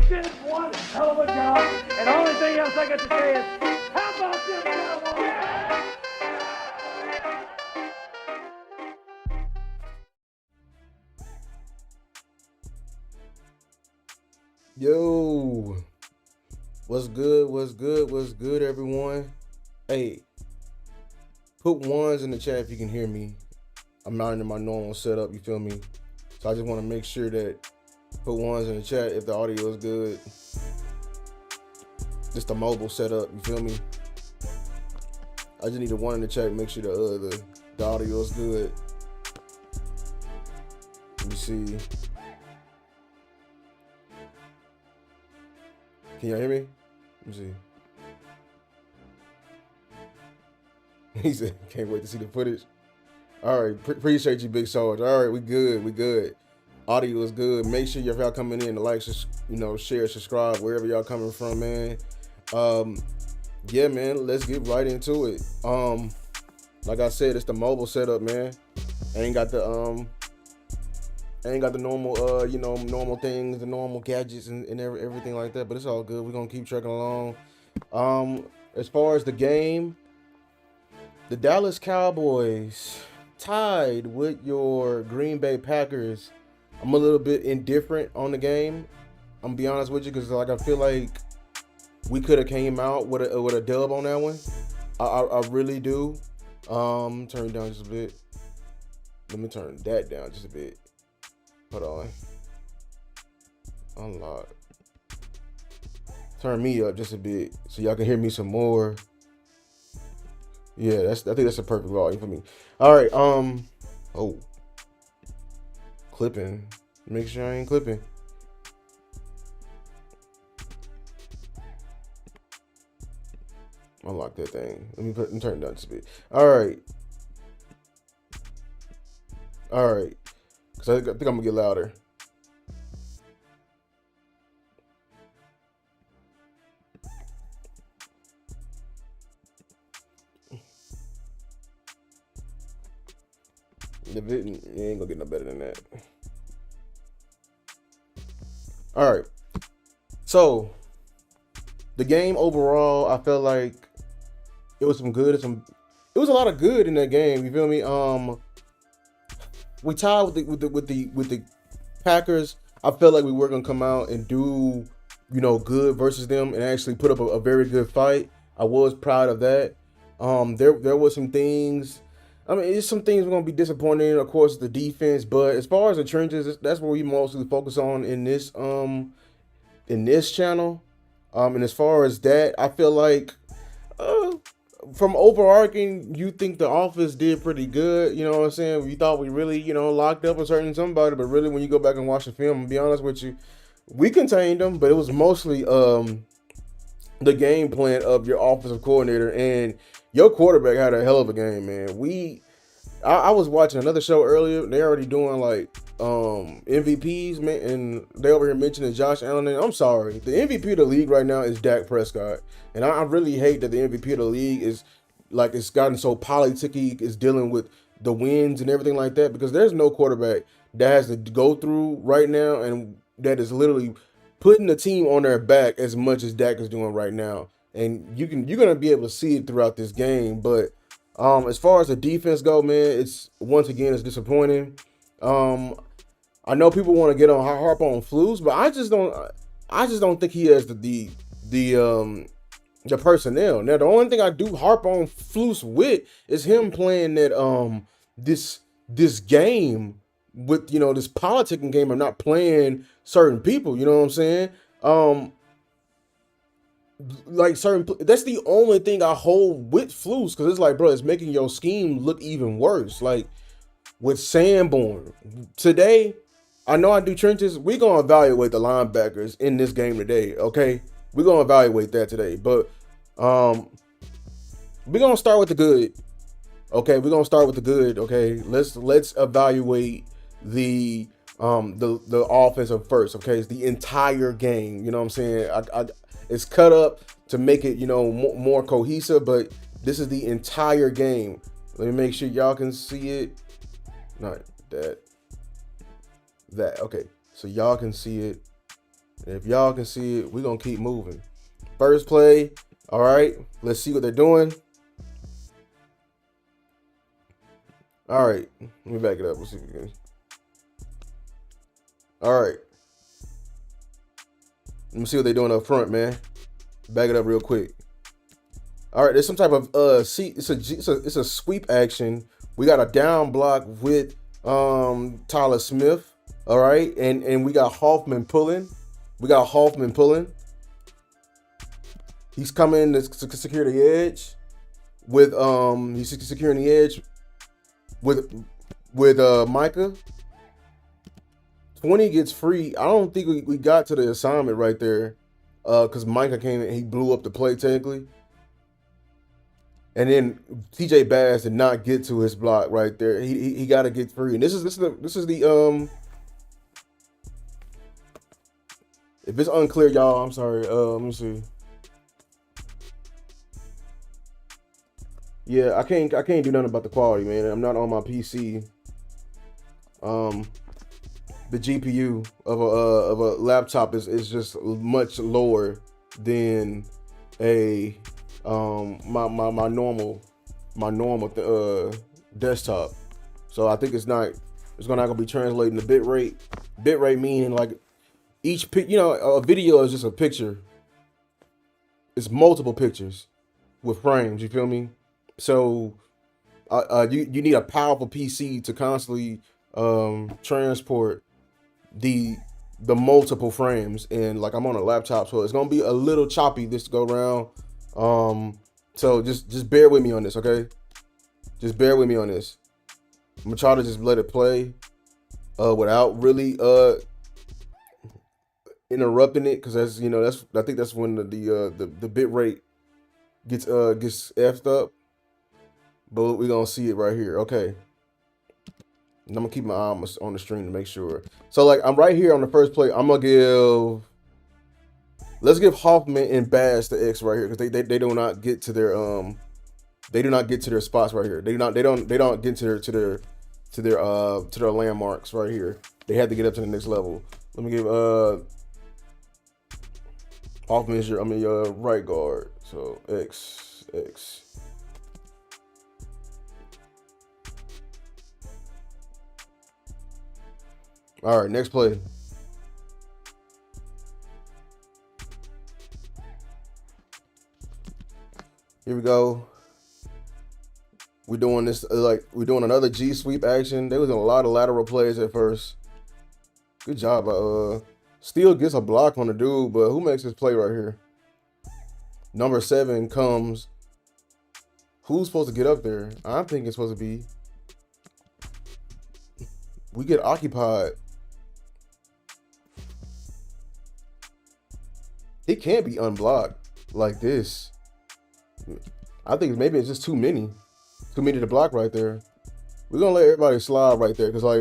did one hell of a job. And the only thing else I got to say is, how about this, Cowboys? Yo, what's good? What's good? What's good, everyone? Hey, put ones in the chat if you can hear me. I'm not in my normal setup, you feel me? So I just want to make sure that put ones in the chat if the audio is good. Just the mobile setup, you feel me? I just need a one in the chat, make sure the audio is good. Let me see. Can y'all hear me? Let me see. He said, can't wait to see the footage. All right, appreciate you, Big Soldier. All right, we good. Audio is good. Make sure if y'all coming in to like, share, subscribe, wherever y'all coming from, man. Yeah, man, let's get right into it. Like I said, it's the mobile setup, man. I ain't got the normal, normal things, the normal gadgets and everything like that, but it's all good. We're gonna keep trucking along. As far as the game, the Dallas Cowboys tied with your Green Bay Packers. I'm a little bit indifferent on the game. I'm gonna be honest with you, because I feel like we could have came out with a dub on that one. I really do. Turn it down just a bit. Let me turn that down just a bit. Hold on. Unlock. Turn me up just a bit so y'all can hear me some more. Yeah, I think that's a perfect volume for me. All right. Clipping. Make sure I ain't clipping. Unlock that thing. Let me turn it down just a bit. All right. Because I think I'm going to get louder. You ain't going to get no better than that. All right. So, the game overall, I felt like it was some good. It was a lot of good in that game. You feel me? We tied with the Packers. I felt like we were gonna come out and do, good versus them and actually put up a very good fight. I was proud of that. There was some things. I mean, it's some things we're gonna be disappointed in. Of course, the defense, but as far as the trenches, that's what we mostly focus on in this channel. And as far as that, I feel like from overarching, you think the offense did pretty good. You know what I'm saying? We thought we really, locked up a certain somebody, but really when you go back and watch the film, and be honest with you, we contained them, but it was mostly the game plan of your offensive coordinator, and your quarterback had a hell of a game, man. I was watching another show earlier. They're already doing like MVPs, man, and they over here mentioning Josh Allen. And I'm sorry, the MVP of the league right now is Dak Prescott, and I really hate that the MVP of the league is like it's gotten so politicky, is dealing with the wins and everything like that, because there's no quarterback that has to go through right now and that is literally putting the team on their back as much as Dak is doing right now. And you're gonna be able to see it throughout this game, but as far as the defense go, man, it's disappointing. I know people want to get on harp on Flus, but I just don't think he has the personnel. Now, the only thing I do harp on Flus with is him playing that this game with this politicking game of not playing certain people. You know what I'm saying? That's the only thing I hold with Flus, because it's like, bro, it's making your scheme look even worse. Like with Sanborn today, I know I do trenches. We're gonna evaluate the linebackers in this game today, okay? We're gonna evaluate that today, but we're gonna start with the good. Okay, we're gonna start with the good. Okay, let's evaluate the offensive first. Okay, it's the entire game. You know what I'm saying? It's cut up to make it more cohesive, but this is the entire game. Let me make sure y'all can see it. Not that. Okay, so y'all can see it If y'all can see it, we're going to keep moving. First play. All right. Let's see what they're doing. All right. Let me back it up. Let's see if we can. All right. Let me see what they're doing up front, man. Back it up real quick. All right. There's some type of it's a sweep action. We got a down block with Tyron Smith. All right. And we got Hoffman pulling. He's coming to secure the edge with he's securing the edge with Micah. 20 gets free. I don't think we got to the assignment right there because Micah came and he blew up the play technically. And then TJ Bass did not get to his block right there. He got to get free. And this is the if it's unclear, y'all, I'm sorry. Let me see. Yeah, I can't do nothing about the quality, man. I'm not on my PC. The GPU of a laptop is just much lower than a my normal desktop. So I think it's not gonna be translating the bit rate. Bit rate meaning like each a video is just a picture. It's multiple pictures with frames. You feel me? So you need a powerful PC to constantly transport the multiple frames, and like I'm on a laptop, so it's gonna be a little choppy this go round. So just bear with me on this, okay? Just bear with me on this. I'm gonna try to just let it play without really interrupting it, because I think that's when the bit rate gets effed up. But we're gonna see it right here. Okay. And I'm gonna keep my eye on the stream to make sure. So like I'm right here on the first play. I'm gonna let's give Hoffman and Bass the X right here, because they do not get to their spots right here. They don't get to their landmarks right here. They had to get up to the next level. Let me give Hoffman is your right guard. So X. All right, next play. Here we go. We're doing this we're doing another G sweep action. There was a lot of lateral plays at first. Good job. Steele gets a block on the dude, but who makes this play right here? Number 7 comes. Who's supposed to get up there? I think it's supposed to be. We get occupied. It can't be unblocked like this. I think maybe it's just too many to block right there. We're gonna let everybody slide right there, because I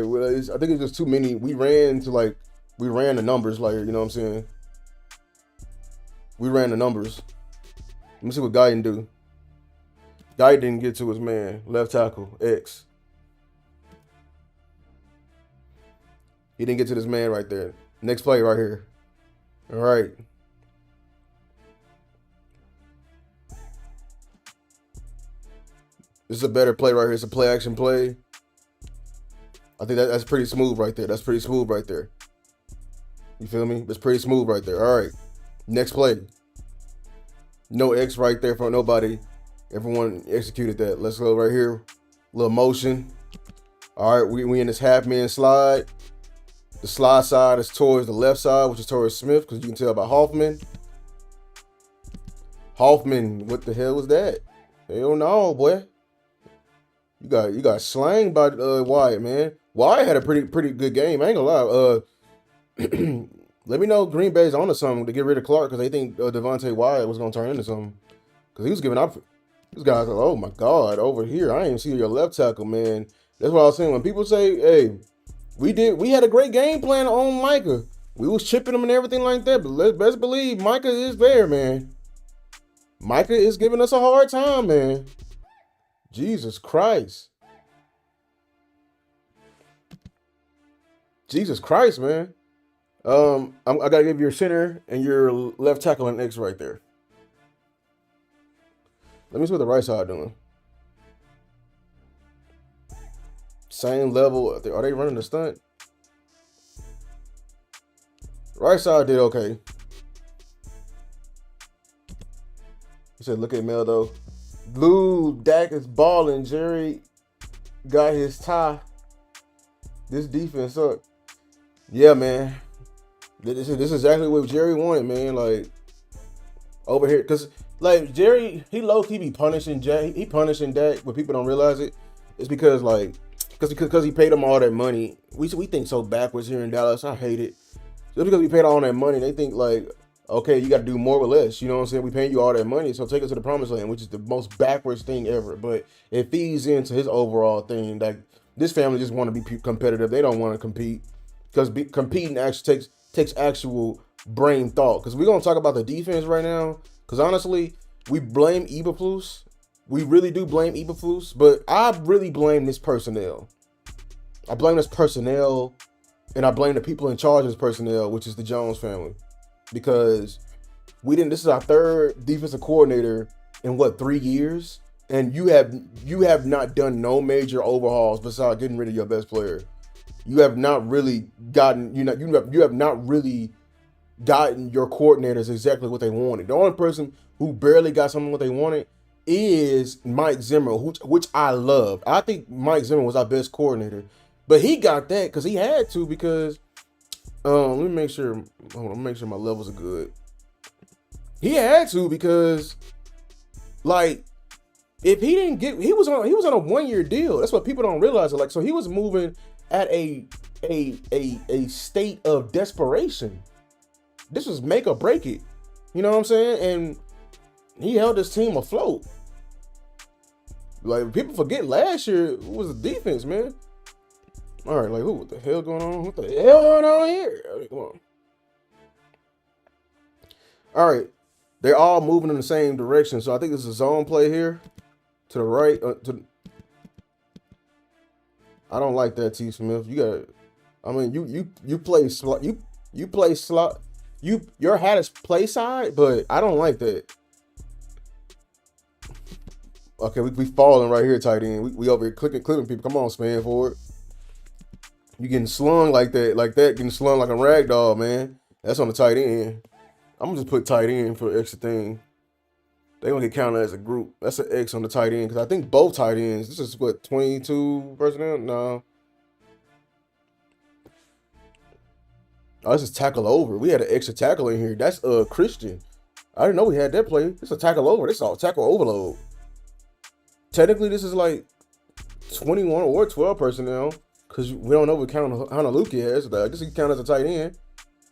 think it's just too many. We ran the numbers, like, you know what I'm saying? We ran the numbers. Let me see what Guy didn't do. Guy didn't get to his man. Left tackle, X. He didn't get to this man right there. Next play right here. All right. This is a better play right here. It's a play action play. I think that's pretty smooth right there. You feel me? That's pretty smooth right there. All right. Next play. No X right there for nobody. Everyone executed that. Let's go right here. Little motion. All right. We in this half man slide. The slide side is towards the left side, which is towards Smith, because you can tell by Hoffman. What the hell was that? Hell no, boy. You got slanged by Wyatt, man. Wyatt had a pretty good game. I ain't gonna lie. Let me know Green Bay's on to something to get rid of Clark, because they think Devontae Wyatt was gonna turn into something. Because he was giving up. This guy's like, oh my God, over here. I ain't even see your left tackle, man. That's what I was saying. When people say, hey, we had a great game plan on Micah. We was chipping him and everything like that, but let's best believe Micah is there, man. Micah is giving us a hard time, man. Jesus Christ. Jesus Christ, man. I gotta give your center and your left tackle an X right there. Let me see what the right side doing. Same level. Are they running the stunt? Right side did okay. He said, "Look at Mel though. Blue Dak is balling. Jerry got his tie. This defense up. Yeah, man. This is exactly what Jerry wanted, man. Like over here, cause like Jerry, he low key be punishing Jack. He punishing Dak, but people don't realize it. It's because like, cause he paid him all that money. We think so backwards here in Dallas. I hate it. Just because we paid all that money, they think like, okay, you got to do more with less. You know what I'm saying? We paying you all that money, so take us to the promised land, which is the most backwards thing ever. But it feeds into his overall thing. Like this family just want to be competitive. They don't want to compete because competing actually takes actual brain thought. Because we're gonna talk about the defense right now. Because honestly, we blame Eberflus. We really do blame Eberflus, but I really blame this personnel. I blame this personnel, and I blame the people in charge of this personnel, which is the Jones family. Because this is our third defensive coordinator in 3 years, and you have not done no major overhauls besides getting rid of your best player. You have not really gotten you have not really gotten your coordinators exactly what they wanted. The only person who barely got something what they wanted is Mike Zimmer, which I love. I think Mike Zimmer was our best coordinator, but he got that because he had to. Because let me make sure. Hold on, make sure my levels are good. He had to because, like, if he didn't get, he was on a 1-year deal. That's what people don't realize. Like, so he was moving at a state of desperation. This was make or break it. You know what I'm saying? And he held his team afloat. Like, people forget last year it was the defense, man. All right, like, what the hell going on? What the hell going on here? I mean, come on. All right, they're all moving in the same direction, so I think this is a zone play here to the right. I don't like that, T. Smith. You got, I mean, you play slot. You play slot. Your hat is play side, but I don't like that. Okay, we falling right here, tight end. We over here clipping people. Come on, span forward. You getting slung like that, getting slung like a rag doll, man. That's on the tight end. I'm gonna just put tight end for extra thing. They gonna get counted as a group. That's an X on the tight end because I think both tight ends. This is what 22 personnel. No. Oh, this is tackle over. We had an extra tackle in here. That's Christian. I didn't know we had that play. This is a tackle over. This is all tackle overload. Technically, this is like 21 or 12 personnel because we don't know what count Hanaluki has. I guess he count as a tight end.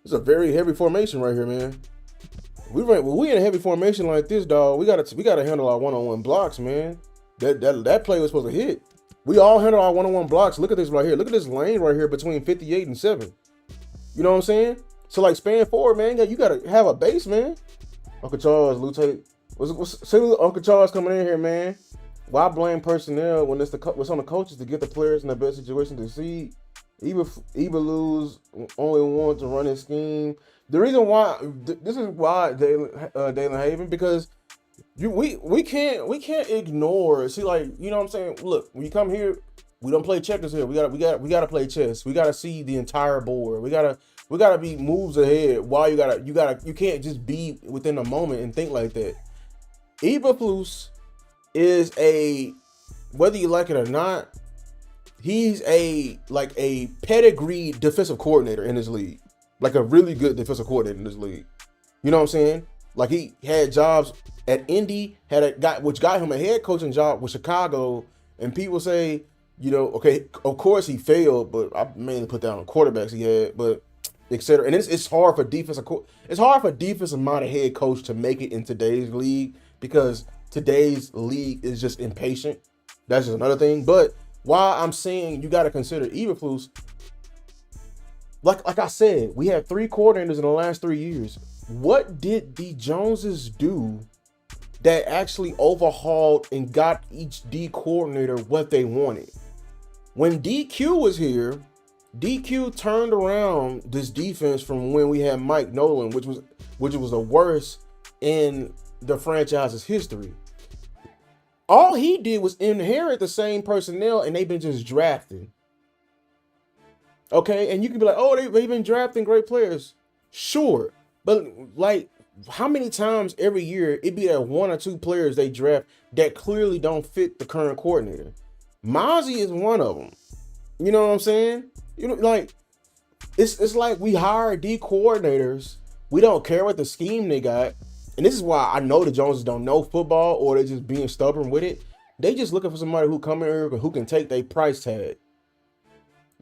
It's a very heavy formation right here, man. We in a heavy formation like this, dog. We gotta handle our one-on-one blocks, man. That play was supposed to hit. We all handle our one-on-one blocks. Look at this right here. Look at this lane right here between 58 and 7. You know what I'm saying? So like span forward, man. You gotta have a base, man. Uncle Charles, Lute. See Uncle Charles coming in here, man. Why blame personnel when it's on the coaches to get the players in the best situation to succeed? Eberflus only want to run his scheme. The reason why this is why Dalen Haven, because we can't ignore. See, like, you know what I'm saying? Look, when you come here, we don't play checkers here. We gotta play chess. We gotta see the entire board. We gotta be moves ahead. Why you can't just be within the moment and think like that. Eberflus is whether you like it or not, he's a pedigree defensive coordinator in this league. Like a really good defensive coordinator in this league. You know what I'm saying? Like he had jobs at Indy, which got him a head coaching job with Chicago, and people say, you know, okay, of course he failed, but I mainly put down the quarterbacks he had, but etc. And it's hard for defensive minded head coach to make it in today's league because today's league is just impatient. That's just another thing. But why I'm saying you got to consider Eberflus, like I said, we had 3 coordinators in the last 3 years. What did the Joneses do that actually overhauled and got each D coordinator what they wanted? When DQ was here, DQ turned around this defense from when we had Mike Nolan, which was the worst in the franchise's history. All he did was inherit the same personnel, and they've been just drafting. Okay, and you can be like, oh, they've been drafting great players. Sure, but like, how many times every year it be that one or two players they draft that clearly don't fit the current coordinator? Mozzie is one of them. You know what I'm saying? You know, like, it's like we hire D coordinators. We don't care what the scheme they got. And this is why I know the Joneses don't know football, or they're just being stubborn with it. They just looking for somebody who come in here who can take their price tag.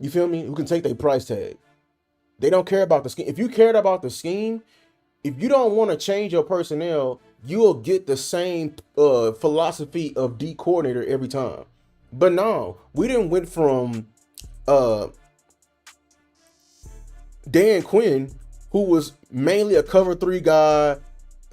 You feel me? Who can take their price tag. They don't care about the scheme. If you cared about the scheme, if you don't want to change your personnel, you'll get the same philosophy of D coordinator every time. But no, we didn't went from Dan Quinn, who was mainly a cover 3 guy,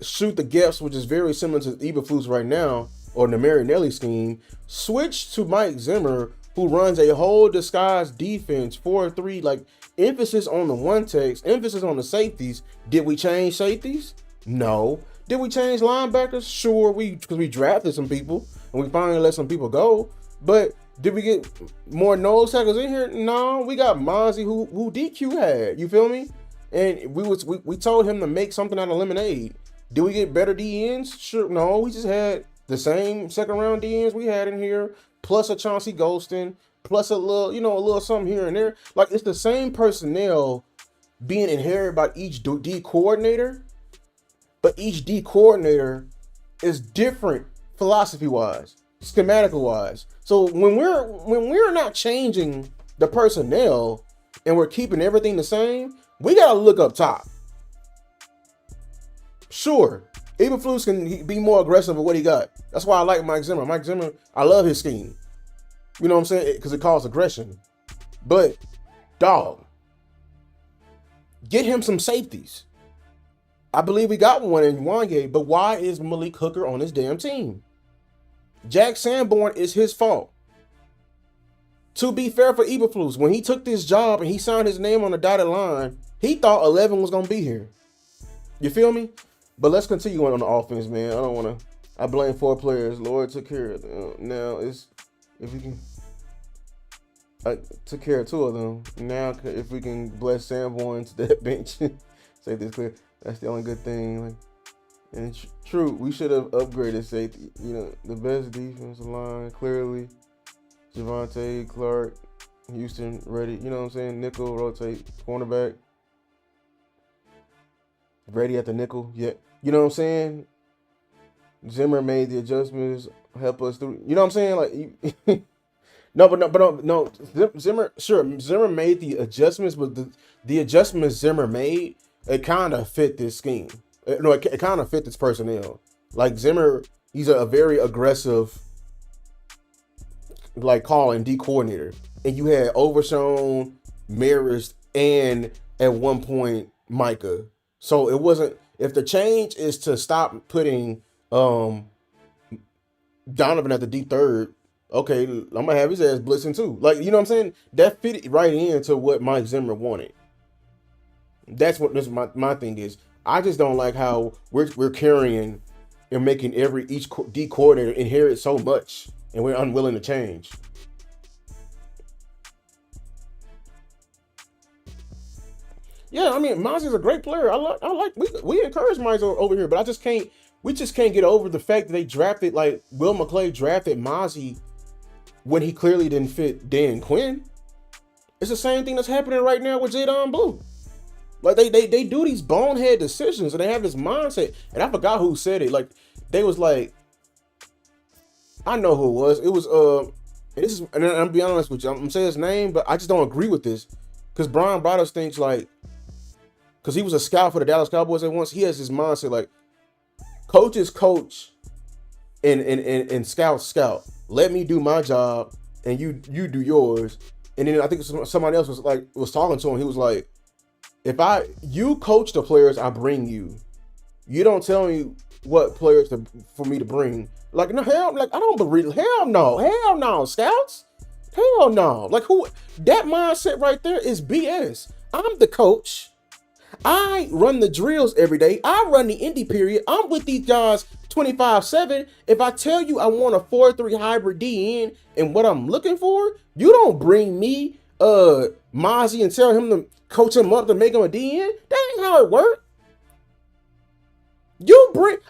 shoot the gaps, which is very similar to Eberflus right now, or the Marinelli scheme, switched to Mike Zimmer, who runs a whole disguised defense, 4-3, like emphasis on the one techs, emphasis on the safeties. Did we change safeties? No. Did we change linebackers? Sure, because we drafted some people and we finally let some people go. But did we get more nose tackles in here? No, we got Mozzie who DQ had. You feel me? And we told him to make something out of lemonade. Did we get better DNs? Sure. No, we just had the same second round DNs we had in here, plus a Chauncey Golston, plus a little something here and there. Like, it's the same personnel being inherited by each D coordinator, but each D coordinator is different philosophy-wise, schematical-wise. So when we're not changing the personnel and we're keeping everything the same, we gotta look up top. Sure, Eberflus can be more aggressive with what he got. That's why I like Mike Zimmer. Mike Zimmer, I love his scheme. You know what I'm saying? Because it calls aggression. But, dog, get him some safeties. I believe we got one in Wanye, but why is Malik Hooker on this damn team? Jack Sanborn is his fault. To be fair for Eberflus, when he took this job and he signed his name on the dotted line, he thought 11 was going to be here. You feel me? But let's continue on the offense, man. I blame 4 players. Lord took care of them. Now, if we can, I took care of 2 of them. Now, if we can bless Sanborn to that bench, say this clear, that's the only good thing. Like, and true, we should have upgraded safety. You know, the best defensive line, clearly. Javonte, Clark, Houston, ready. You know what I'm saying? Nickel, rotate, cornerback. Brady at the nickel, yeah. You know what I'm saying? Zimmer made the adjustments, help us through. You know what I'm saying? Like, no. Zimmer made the adjustments, but the adjustments Zimmer made, it kind of fit this scheme. It kind of fit this personnel. Like, Zimmer, he's a very aggressive, like, calling D coordinator. And you had Overshown, Marist, and at one point, Micah. So it wasn't, if the change is to stop putting Donovan at the deep third, okay, I'm going to have his ass blitzing too. Like, you know what I'm saying? That fit right into what Mike Zimmer wanted. That's what my thing is. I just don't like how we're carrying and making each D coordinator inherit so much, and we're unwilling to change. Yeah, I mean, Mozzie's a great player. We encourage Mozzie over here, but we just can't get over the fact that they drafted, like, Will McClay drafted Mozzie when he clearly didn't fit Dan Quinn. It's the same thing that's happening right now with Jadon Blue. Like, they do these bonehead decisions, and they have this mindset. And I forgot who said it. Like, they was like, I know who it was. It was and I'm be honest with you, I'm gonna say his name, but I just don't agree with this. Because Brian Broaddus thinks, like, because he was a scout for the Dallas Cowboys at once, he has this mindset like, coaches coach and scout scout. Let me do my job and you do yours. And then I think somebody else was talking to him. He was like, you coach the players I bring you. You don't tell me what players for me to bring. Like, no, hell, like, I don't believe, hell no, scouts. Hell no. Like who? That mindset right there is BS. I'm the coach. I run the drills every day. I run the indie period. I'm with these guys 25/7. If I tell you I want a 4-3 hybrid DN and what I'm looking for, you don't bring me Mozzie and tell him to coach him up to make him a DN. That ain't how it works.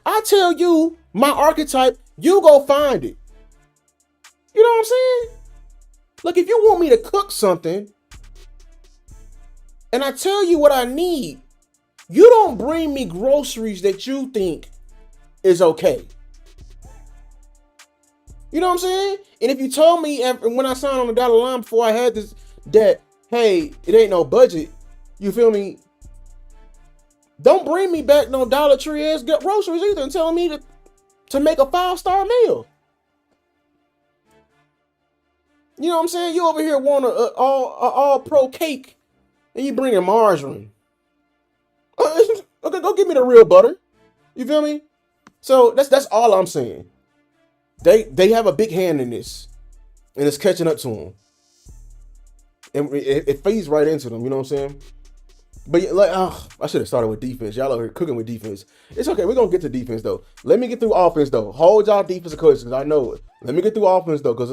I tell you my archetype, you go find it. You know what I'm saying? Look, if you want me to cook something and I tell you what I need, you don't bring me groceries that you think is okay. You know what I'm saying? And if you told me when I signed on the dotted line before I had this, that, hey, it ain't no budget, you feel me? Don't bring me back no Dollar Tree ass groceries either and telling me to make a 5-star meal. You know what I'm saying? You over here want a all pro cake and you bringing margarine. Okay, go give me the real butter. You feel me? So that's all I'm saying. They have a big hand in this, and it's catching up to them, and it feeds right into them. You know what I'm saying? But like, I should have started with defense. Y'all over here cooking with defense. It's okay. We're gonna get to defense though. Let me get through offense though. Hold y'all defensive questions. I know it. Let me get through offense though, because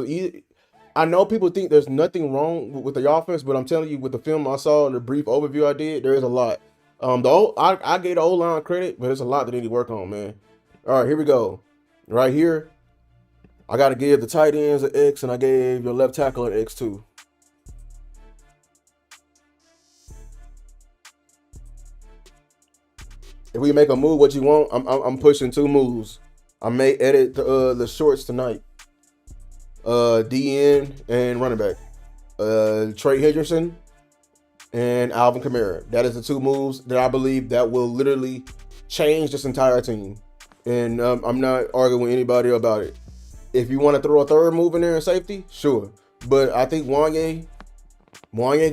I know people think there's nothing wrong with the offense, but I'm telling you, with the film I saw and the brief overview I did, there is a lot. I gave the O-line credit, but there's a lot that they need to work on, man. All right, here we go. Right here, I got to give the tight ends an X, and I gave your left tackle an X too. If we make a move, what you want? I'm pushing 2 moves. I may edit the shorts tonight. DN and running back. Trey Hendrickson and Alvin Kamara. That is the 2 moves that I believe that will literally change this entire team. And I'm not arguing with anybody about it. If you want to throw a third move in there in safety, sure. But I think Wanye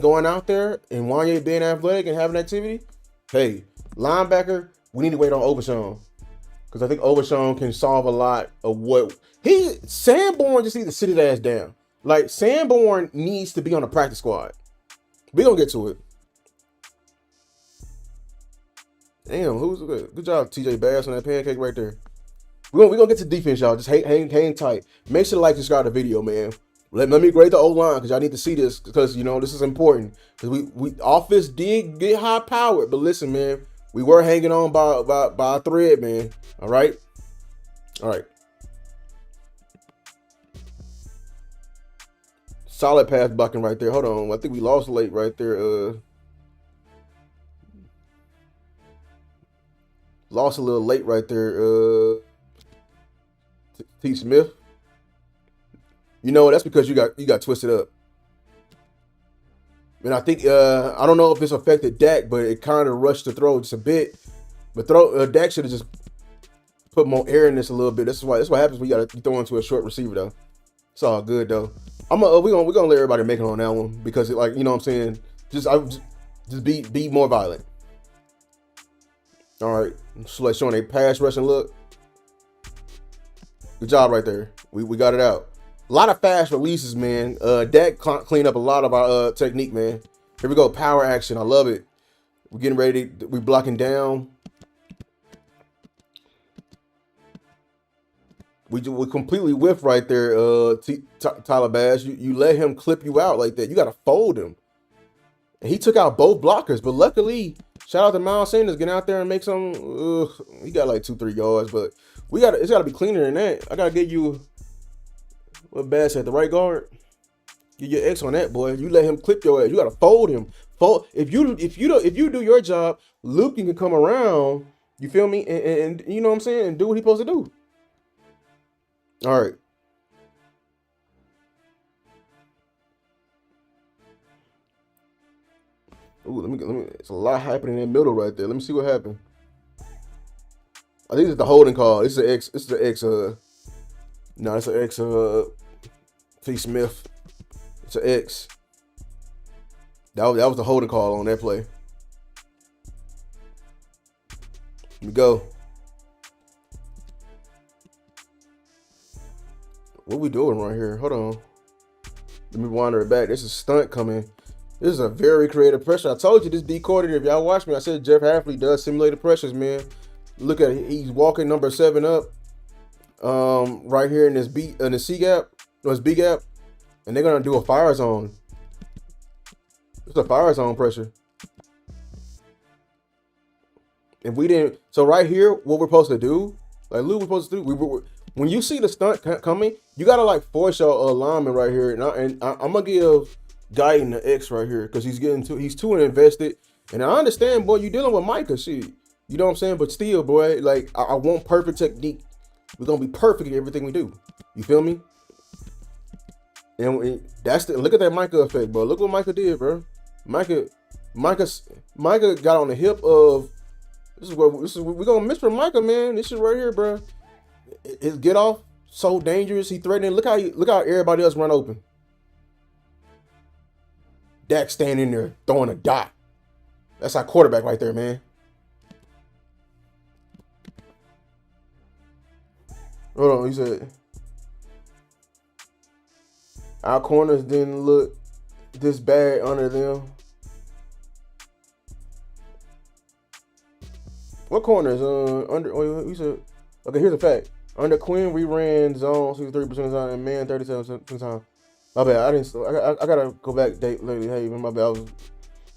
going out there and Wanye being athletic and having activity, hey, linebacker, we need to wait on Overshawn. Because I think Overshawn can solve a lot of what Sanborn just needs to sit his ass down. Like, Sanborn needs to be on the practice squad. We're going to get to it. Damn, who's good? Good job, TJ Bass, on that pancake right there. We're gonna get to defense, y'all. Just hang tight. Make sure to like, subscribe to the video, man. Let me grade the O-line, because y'all need to see this, because, you know, this is important. Because we offense did get high powered, but listen, man, we were hanging on by a thread, man. All right? All right. Solid pass blocking right there. Hold on. I think we lost late right there. Lost a little late right there. T. Smith. You know, that's because you got twisted up. And I think I don't know if it's affected Dak, but it kind of rushed the throw just a bit. But Dak should have just put more air in this a little bit. That's what happens when you throw into a short receiver though. It's all good though. We're gonna let everybody make it on that one, because like, you know what I'm saying, just be more violent. All right, so like showing a pass rushing look. Good job right there. We got it out. A lot of fast releases, man. Dak cleaned up a lot of our technique, man. Here we go, power action. I love it. We're getting ready. We're blocking down. We completely whiffed right there, Tyler Bass. You let him clip you out like that. You got to fold him. And he took out both blockers, but luckily, shout out to Miles Sanders, get out there and make some. He got like 2-3 yards, but it's got to be cleaner than that. I got to get you what Bass at the right guard. Get your X on that, boy. You let him clip your ass. You got to fold him. If you do your job, Luke can come around. You feel me? And you know what I'm saying? And do what he's supposed to do. All right. Ooh, let me. It's a lot happening in the middle right there. Let me see what happened. I think it's the holding call. This is an X. This is the X. No, it's an X. T. Smith. It's an X. That was the holding call on that play. Here we go. What we doing right here? Hold on. Let me wander it back. This is stunt coming. This is a very creative pressure. I told you this D coordinator. If y'all watch me, I said Jeff Hafley does simulated pressures, man. Look at it. He's walking number 7 up, right here in this C gap, or his B gap, and they're gonna do a fire zone. It's a fire zone pressure. If we didn't, so right here, what we're supposed to do, like Lou, we're supposed to do, when you see the stunt coming, you gotta like force your alignment right here, and I'm gonna give Guyton the X right here because he's too invested, and I understand, boy, you dealing with Micah, shit, you know what I'm saying, but still, boy, like I want perfect technique. We're gonna be perfect in everything we do. You feel me? And that's look at that Micah effect, bro. Look what Micah did, bro. Micah got on the hip of. This is what we're gonna miss from Micah, man. This is right here, bro. His get off so dangerous. He threatening. Look how everybody else run open. Dak standing there throwing a dot. That's our quarterback right there, man. Hold on, he said our corners didn't look this bad under them. What corners? We said. Okay, here's a fact. Under Quinn, we ran zone 63% of the time and man 37% of the time. My bad. I gotta go back lately. Hey, my bad. I was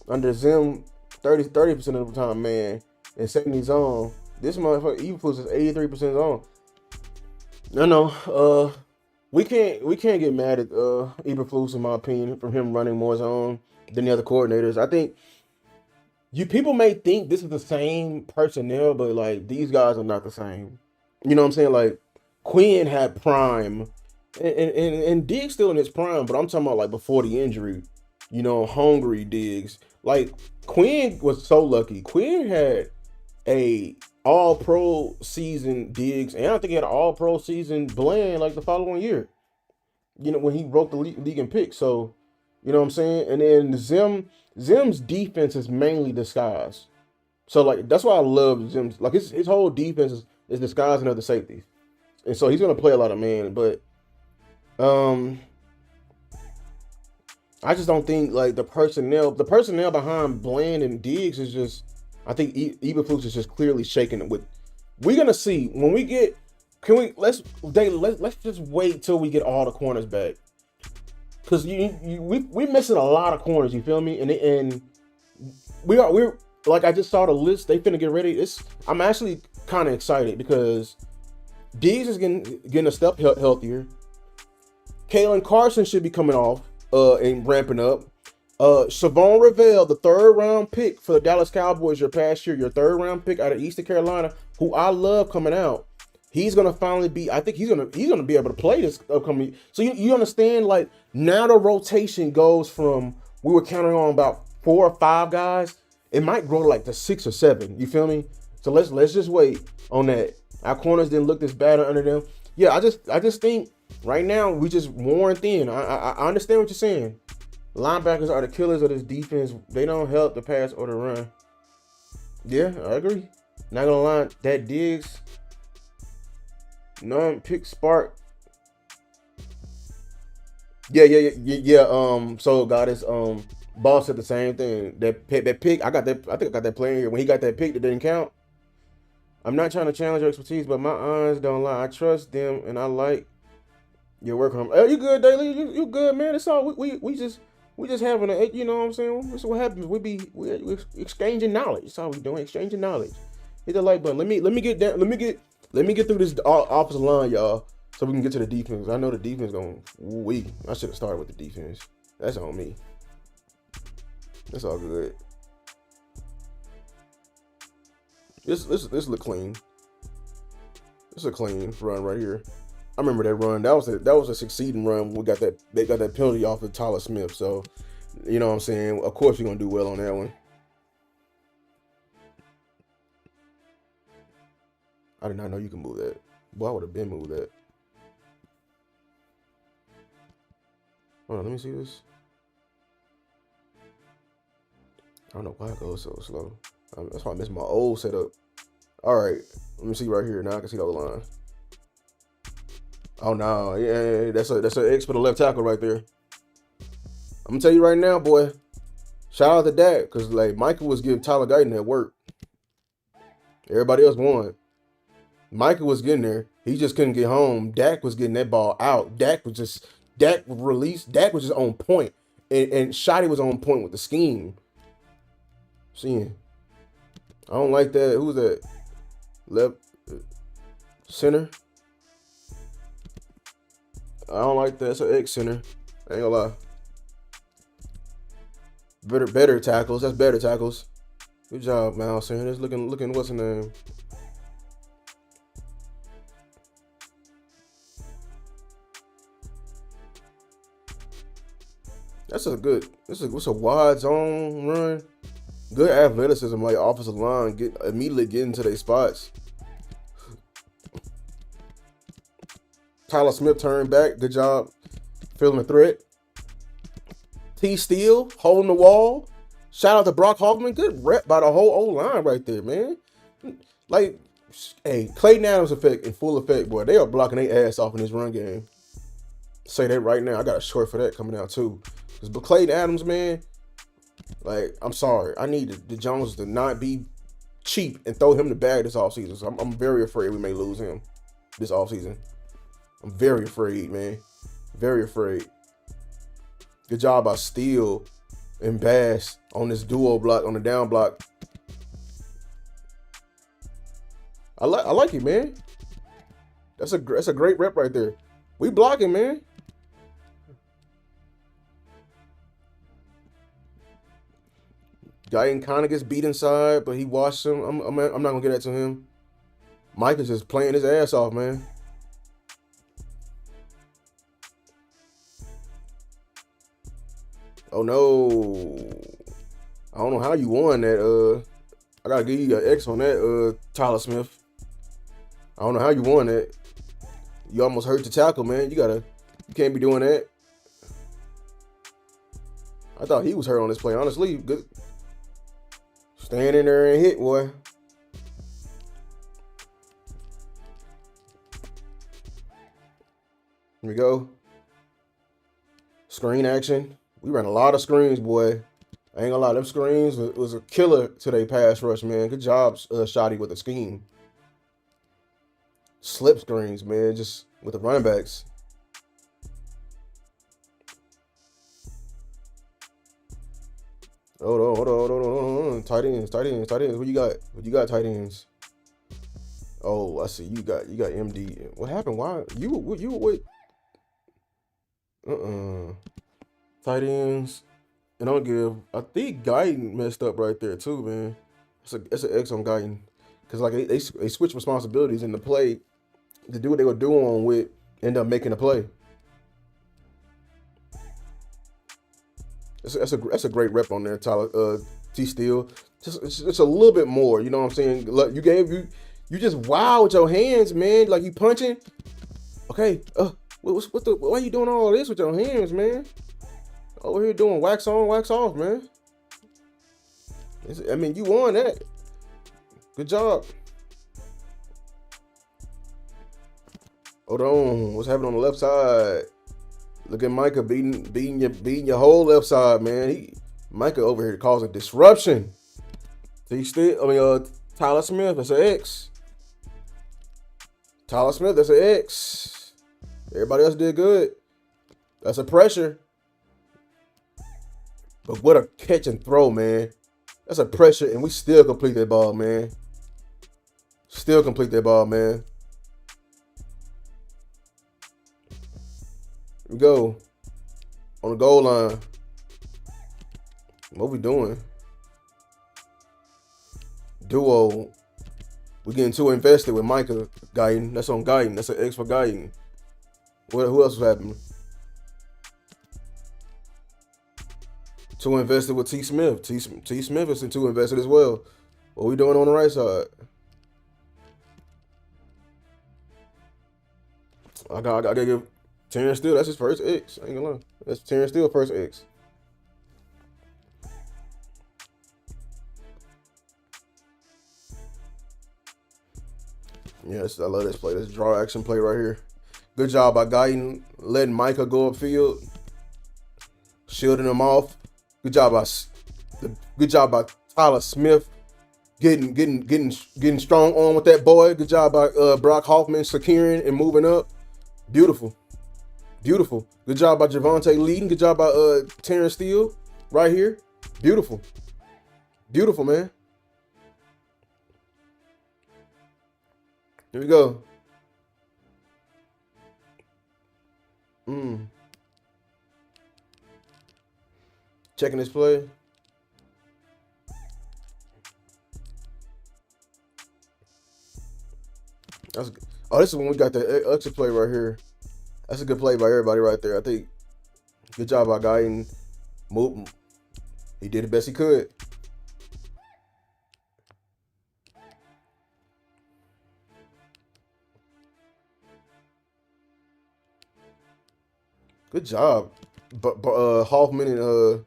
under Zim 30% of the time, man, and 70 zone. This motherfucker Evilflus is 83% zone. No. We can't get mad at Eberflus, in my opinion, from him running more zone than the other coordinators. I think people may think this is the same personnel, but like these guys are not the same. You know what I'm saying? Like Quinn had prime, and Diggs still in his prime, but I'm talking about like before the injury. You know, hungry Diggs. Like Quinn was so lucky. Quinn had a all-pro season Diggs, and I think he had an all-pro season Bland like the following year. You know, when he broke the league in picks. So, you know what I'm saying? And then Zim's defense is mainly disguise. So like that's why I love Zim's. Like his whole defense is disguising other safeties, and so he's gonna play a lot of man. But I just don't think like the personnel behind Bland and Diggs is just. I think Eberflus is just clearly shaking it with. We're gonna see when we get. Let's just wait till we get all the corners back, because we're missing a lot of corners. You feel me? And we're like I just saw the list. They finna get ready. I'm actually kind of excited because Diggs is getting a step healthier. Kalen Carson should be coming off and ramping up. Savon Ravel, the 3rd round pick for the Dallas Cowboys your past year, your 3rd round pick out of Eastern Carolina, who I love coming out. He's gonna finally be. I think he's gonna be able to play this upcoming. So you understand, like now the rotation goes from we were counting on about 4 or 5 guys. It might grow to like to 6 or 7. You feel me? So let's just wait on that. Our corners didn't look this bad under them. Yeah, I just think right now we just worn thin. I understand what you're saying. Linebackers are the killers of this defense. They don't help the pass or the run. Yeah, I agree. Not gonna lie, that Diggs non-pick spark. Yeah. So got his boss said the same thing. That pick, I think I got that player here. When he got that pick that didn't count. I'm not trying to challenge your expertise, but my eyes don't lie. I trust them and I like your work on them. Oh, you good, Daly? You good, man? It's all we just having a, you know what I'm saying? This is what happens. We exchanging knowledge. That's all we doing, exchanging knowledge. Hit the like button. Let me get down. Let me get through this offensive line, y'all, so we can get to the defense. I know the defense going weak. I should have started with the defense. That's on me. That's all good. This look clean. This is a clean run right here. I remember that run. That was a succeeding run. They got that penalty off of Tyron Smith. So, you know what I'm saying? Of course, we're gonna do well on that one. I did not know you can move that. Boy, I would have been moved that. Hold on, let me see this. I don't know why it goes so slow. That's why I missed my old setup. All right, let me see right here. Now I can see the line. Oh no, yeah, that's an X for the left tackle right there. I'm gonna tell you right now, boy. Shout out to Dak, because like Michael was giving Tyler Guyton that work. Everybody else won. Michael was getting there. He just couldn't get home. Dak was getting that ball out. Dak would release. Dak was just on point. And Shotty was on point with the scheme. Seeing. I don't like that. Who's that? Left center. I don't like that. It's an X center. I ain't gonna lie. Better tackles. That's better tackles. Good job, Miles Sanders. Looking. What's his name? What's a wide zone run. Good athleticism, like offensive line, immediately get into their spots. Tyler Smith turned back. Good job. Feeling the threat. T Steele holding the wall. Shout out to Brock Hoffman. Good rep by the whole O-line right there, man. Like, hey, Clayton Adams effect in full effect, boy. They are blocking their ass off in this run game. Say that right now. I got a short for that coming out too. Because Clayton Adams, man, like, I'm sorry. I need the Jones to not be cheap and throw him the bag this offseason. So I'm very afraid we may lose him this offseason. I'm very afraid, man. Very afraid. Good job by Steele and Bass on this duo block, on the down block. I like it, man. That's a great rep right there. We blocking, man. Guyton kind of gets beat inside, but he watched him. I'm not gonna get that to him. Mike is just playing his ass off, man. Oh no! I don't know how you won that. I gotta give you an X on that, Tyler Smith. I don't know how you won that. You almost hurt the tackle, man. You can't be doing that. I thought he was hurt on this play. Honestly, good. Stand in there and hit, boy. Here we go. Screen action. We ran a lot of screens, boy. I ain't gonna lie, them screens was a killer to their pass rush, man. Good job, Shotty, with the scheme. Slip screens, man, just with the running backs. Hold on. Tight ends. What you got, tight ends? Oh, I see. You got MD. What happened? Why? You wait. Tight ends. And I think Guyton messed up right there too, man. It's an X on Guyton. Because like they switch responsibilities in the play to do what they were doing with, end up making a play. That's a great rep on there, Tyler. T Steele. Just a little bit more. You know what I'm saying? Look, you just wow with your hands, man. Like you punching. Okay. Why are you doing all this with your hands, man? Over here doing wax on, wax off, man. I mean, you won that. Good job. Hold on. What's happening on the left side? Look at Micah beating your whole left side, man. Micah over here causing disruption. Tyler Smith, that's an X. Tyler Smith, that's an X. Everybody else did good. That's a pressure. But what a catch and throw, man. That's a pressure, and we still complete that ball, man. Still complete that ball, man. Here we go. On the goal line. What we doing? Duo. We're getting too invested with Micah Guyton. That's on Guyton. That's an X for Guyton. Who else was happening? Too invested with T. Smith. T. Smith is too invested as well. What we doing on the right side? I gotta give Tyron Steele. That's his first X. I ain't gonna lie. That's Tyron Steele first X. Yes, I love this play. This draw action play right here. Good job by Guyton letting Micah go upfield. shielding him off. Good job by Tyron Smith. Getting strong on with that boy. Good job by Brock Hoffman securing and moving up. Beautiful. Good job by Javonte leading. Good job by Terrence Steele right here. Beautiful, man. Here we go. Checking this play. That's good. Oh, this is when we got the extra play right here. That's a good play by everybody right there. I think good job by Guy. He did the best he could. Good job, Hoffman and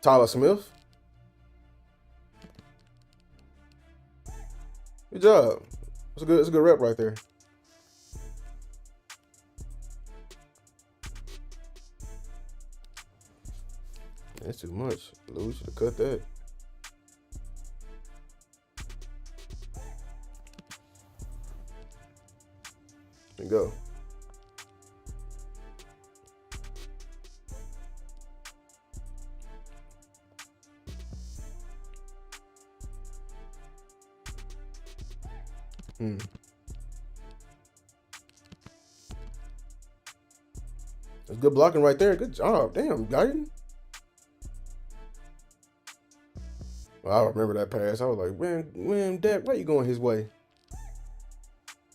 Tyron Smith. Good job. It's a good rep right there. That's too much. Lou should have cut that. There you go. That's good blocking right there. Good job. Damn, Guyton. Well, I remember that pass. I was like, man, Dak, why you going his way?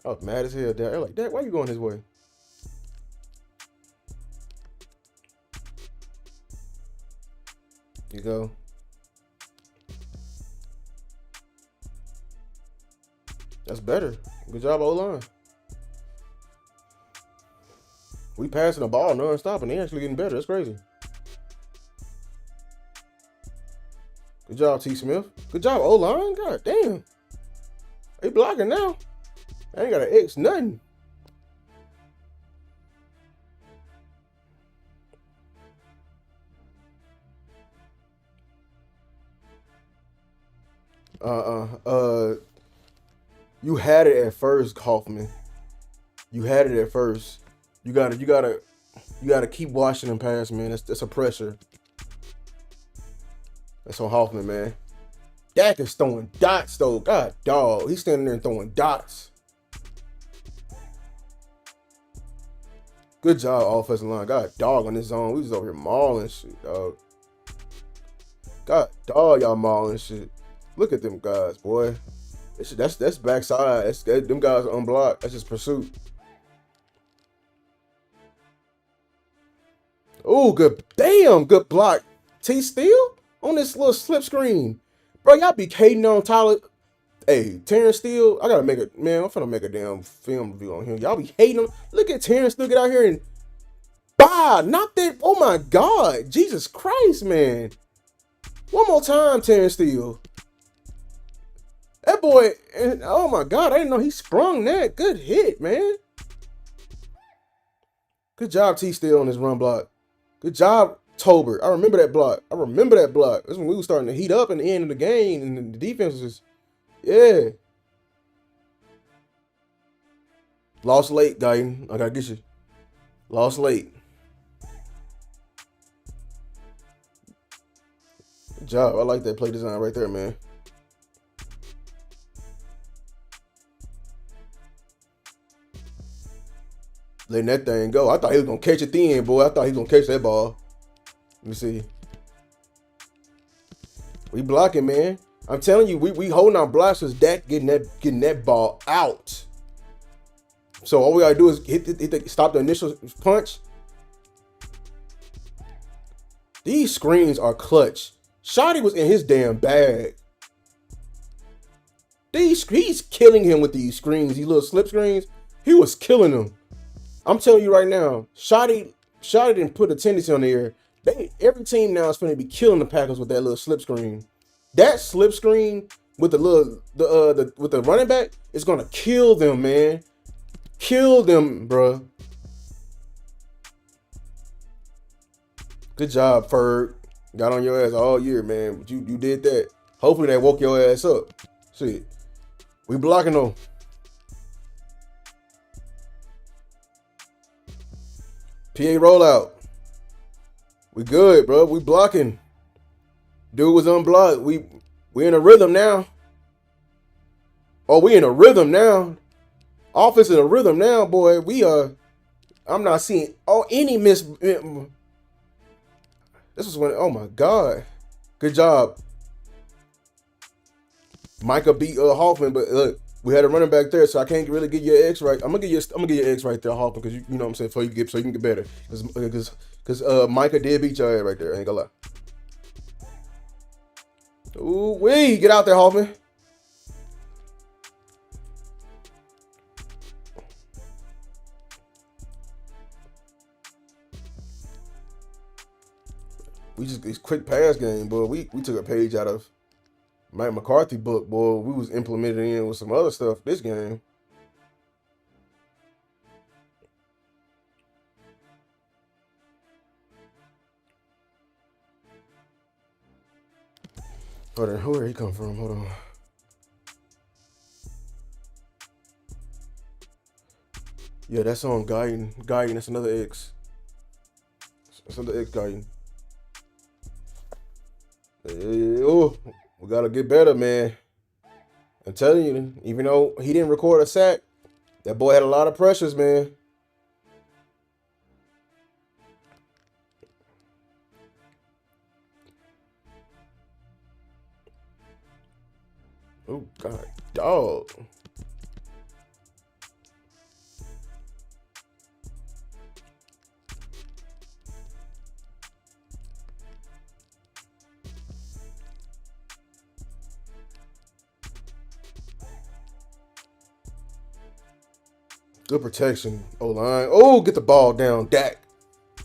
I was mad as hell, Dak. I was like, Dak, why you going his way? You go. That's better. Good job, O-line. We passing the ball non-stop, and they actually getting better. That's crazy. Good job, T. Smith. Good job, O-line. God damn. They blocking now. I ain't got an X, nothing. You had it at first, Hoffman. You had it at first. You gotta keep watching them pass, man. That's a pressure. That's on Hoffman, man. Dak is throwing dots, though. God, dog. He's standing there and throwing dots. Good job, offensive line. God, dog on this zone. We was over here mauling shit, dog. God, dog, y'all mauling shit. Look at them guys, boy. That's backside. Them guys are unblocked. That's just pursuit. Oh, good. Damn, good block. T. Steele on this little slip screen. Bro, y'all be hating on Tyler. Hey, Terrence Steele, I gotta make a, man, I'm finna make a damn film review on him. Y'all be hating him. Look at Terrence Steele get out here and, not that, oh my God. Jesus Christ, man. One more time, Tyron Steele. That boy, oh my God, I didn't know he sprung that. Good hit, man. Good job, T. Steele on his run block. Good job, Tolbert. I remember that block. That's when we were starting to heat up in the end of the game, and the defense was just, yeah. Lost late, guy. I gotta get you. Lost late. Good job. I like that play design right there, man. Letting that thing go. I thought he was going to catch it then, boy. I thought he was going to catch that ball. Let me see. We blocking, man. I'm telling you, we holding our blocks. Dak getting that ball out. So all we got to do is stop the initial punch. These screens are clutch. Shotty was in his damn bag. He's killing him with these screens, these little slip screens. He was killing them. I'm telling you right now, Shotty didn't put a tendency on the air. Every team now is going to be killing the Packers with that little slip screen. That slip screen with with the running back is going to kill them, man. Kill them, bro. Good job, Ferg. Got on your ass all year, man. But you did that. Hopefully that woke your ass up. Shit. We blocking though. PA rollout. We good, bro. We blocking. Dude was unblocked. We in a rhythm now. Oh, we in a rhythm now. Offense in a rhythm now, boy. We are. I'm not seeing any miss. This was when. Oh my God. Good job. Micah beat Hoffman, but look, we had a running back there, so I can't really get your X right. I'm gonna get your X right there, Hoffman, because you know what I'm saying, so you can get better. Because Micah did beat your ass right there. I ain't gonna lie. Ooh wee, get out there, Hoffman. We just this quick pass game, boy. We took a page out of Mike McCarthy book, boy. We was implementing in with some other stuff this game. Hold on, where he come from? Hold on. Yeah, that's on Guyton. That's another X. That's another X Guyton. Oh, we gotta get better, man. I'm telling you, even though he didn't record a sack, that boy had a lot of pressures, man. Oh God, dog. Good protection, O-line. Oh, get the ball down, Dak.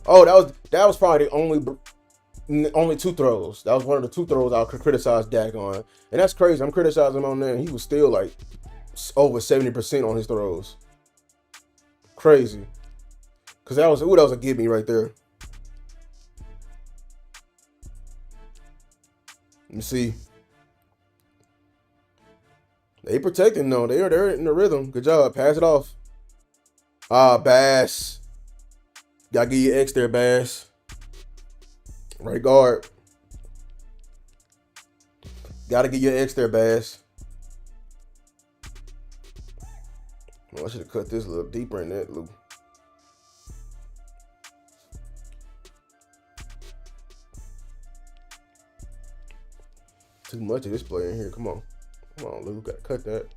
Oh, that was probably the only two throws. That was one of the two throws I could criticize Dak on, and that's crazy. I'm criticizing him on there, and he was still like over 70% on his throws. Crazy, cause that was a give me right there. Let me see. They protecting though. They're in the rhythm. Good job. Pass it off. Bass. Gotta give you X there, Bass. Right guard. Gotta get your X there, Bass. Well, I should have cut this a little deeper in that, Lou. Too much of this play in here. Come on, Lou. Gotta cut that.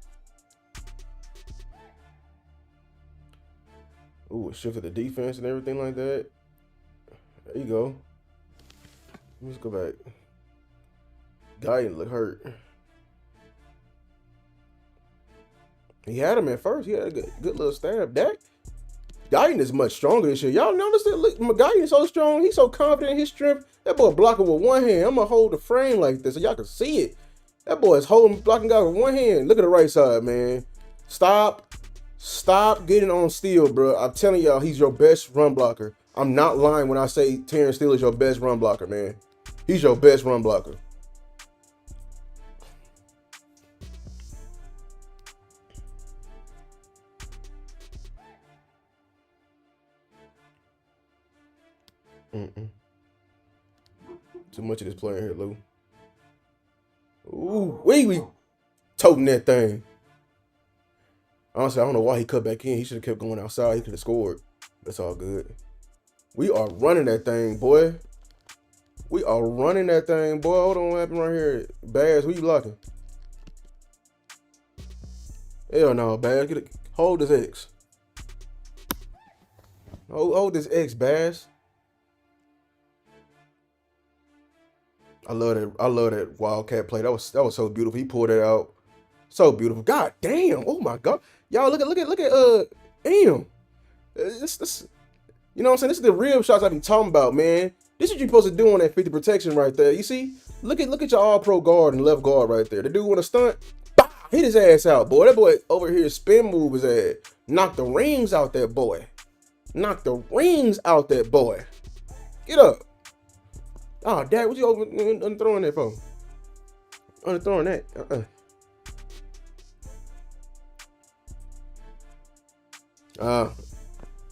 Ooh, it shifted the defense and everything like that. There you go. Let's go back. Guy didn't look hurt. He had him at first. He had a good little stab. Dak Guyton is much stronger this year. Y'all notice that? Look, Guyton is so strong. He's so confident in his strength. That boy blocking with one hand. I'm going to hold the frame like this so y'all can see it. That boy is blocking guys with one hand. Look at the right side, man. Stop getting on Steele, bro. I'm telling y'all, he's your best run blocker. I'm not lying when I say Tyron Steele is your best run blocker, man. He's your best run blocker. Too much of this player here, Lou. Ooh, we toting that thing. Honestly, I don't know why he cut back in. He should have kept going outside. He could have scored. That's all good. We are running that thing, boy. We are running that thing, boy. Hold on, what happened right here? Baz, who you blocking? Hell no, Baz. Hold this X. Hold this X, Baz. I love that Wildcat play. That was so beautiful. He pulled it out. So beautiful. God damn. Oh my God. Y'all look at damn. This you know what I'm saying? This is the real shots I've been talking about, man. This is what you're supposed to do on that 50 protection right there. You see? Look at your all-pro guard and left guard right there. The dude want to stunt. Bah! Hit his ass out, boy. That boy over here spin move his ass. Knock the rings out that boy. Knock the rings out that boy. Get up. Oh, Dak, what you throwing that for? Throwing that.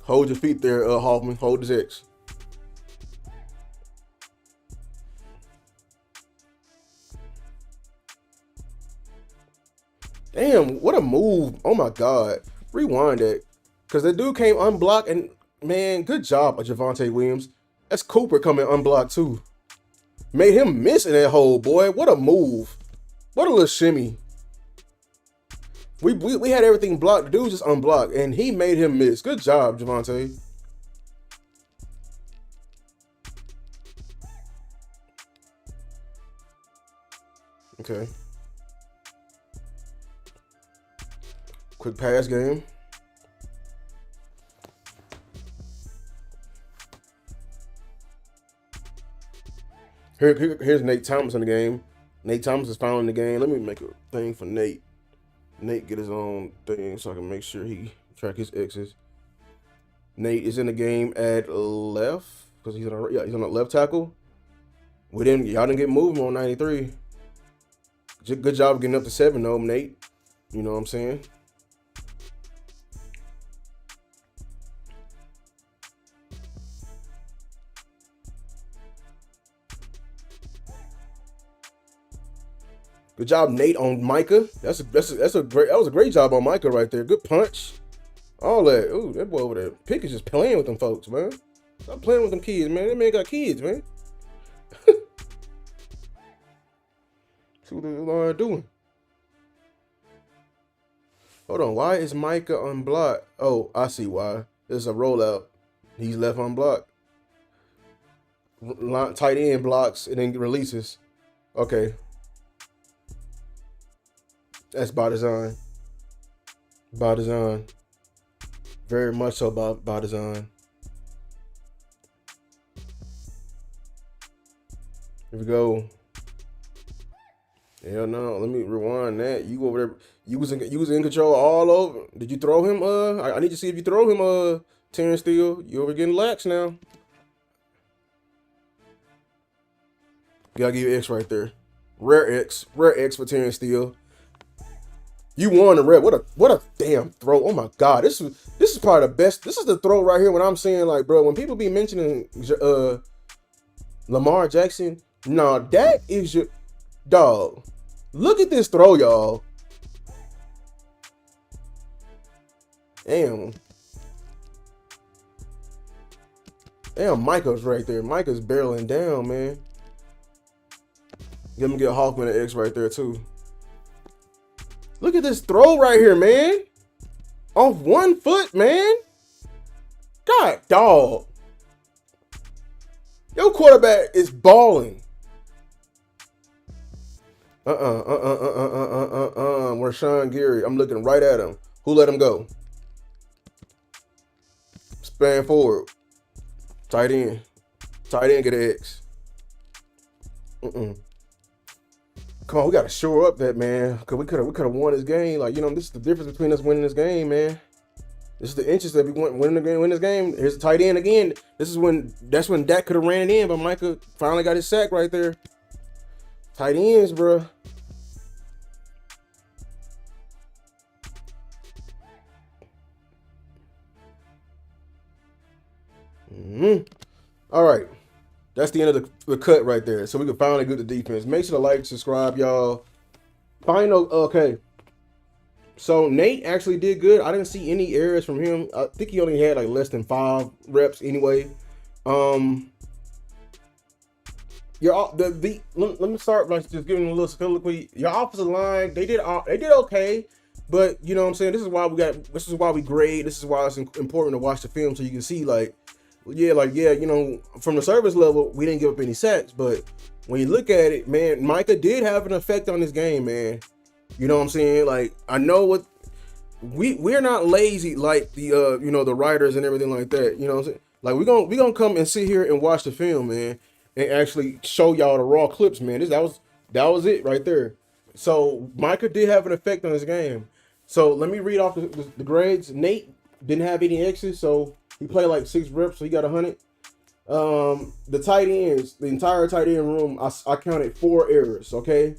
Hold your feet there, Hoffman. Hold his X. Damn, what a move. Oh my God. Rewind that. Because the dude came unblocked and, man, good job, Javonte Williams. That's Cooper coming unblocked too. Made him miss in that hole, boy. What a move. What a little shimmy. We had everything blocked. The dude just unblocked, and he made him miss. Good job, Javonte. Okay. Quick pass game. Here's Nate Thomas in the game. Nate Thomas is finally in the game. Let me make a thing for Nate. Nate get his own thing so I can make sure he track his X's. Nate is in the game at left because he's on the left tackle. Y'all didn't get moving on 93. Good job getting up to 7 though, Nate. You know what I'm saying? Good job, Nate, on Micah. That was a great job on Micah right there. Good punch. All that. Ooh, that boy over there. Pick is just playing with them folks, man. Stop playing with them kids, man. That man got kids, man. See what they're doing. Hold on. Why is Micah unblocked? Oh, I see why. There's a rollout. He's left unblocked. Tight end blocks and then releases. Okay. That's by design. By design. Very much so by design. Here we go. Hell no. Let me rewind that. You over there. You was in control all over. Did you throw him? I need to see if you throw him. Terrence Steele. You over getting lax now. Gotta give you X right there. Rare X for Terrence Steele. You won the red. What a damn throw. Oh my God. This is probably the best. This is the throw right here when I'm saying, like, bro, when people be mentioning Lamar Jackson, nah, that is your dog. Look at this throw, y'all. Damn. Damn, Micah's right there. Micah's barreling down, man. Get him get Hoffman an X right there, too. Look at this throw right here, man. Off 1 foot, man. God, dog. Your quarterback is balling. Rashawn Gary. I'm looking right at him. Who let him go? Span forward. Tight end. Tight end get an X. Come on, we gotta shore up that, man. Cause we could have won this game. Like, you know, this is the difference between us winning this game, man. This is the inches that we want winning this game. Here's the tight end again. That's when Dak could have ran it in, but Micah finally got his sack right there. Tight ends, bro. All right. That's the end of the cut right there. So we can finally get the defense. Make sure to like, subscribe, y'all. Okay. So Nate actually did good. I didn't see any errors from him. I think he only had like less than 5 reps anyway. Let me start by just giving a little soliloquy. Your offensive line, they did okay, but you know what I'm saying. This is why we grade. This is why it's important to watch the film so you can see you know, from the service level, we didn't give up any sacks, but when you look at it, man, Micah did have an effect on this game, man. You know what I'm saying? Like, I know what we're not lazy like the you know, the writers and everything like that. You know what I'm saying? Like, we gonna come and sit here and watch the film, man, and actually show y'all the raw clips, man. That was it right there. So Micah did have an effect on this game. So let me read off the grades. Nate didn't have any X's, so he played like 6 reps, so he got 100. The tight ends, the entire tight end room, I counted 4 errors. Okay.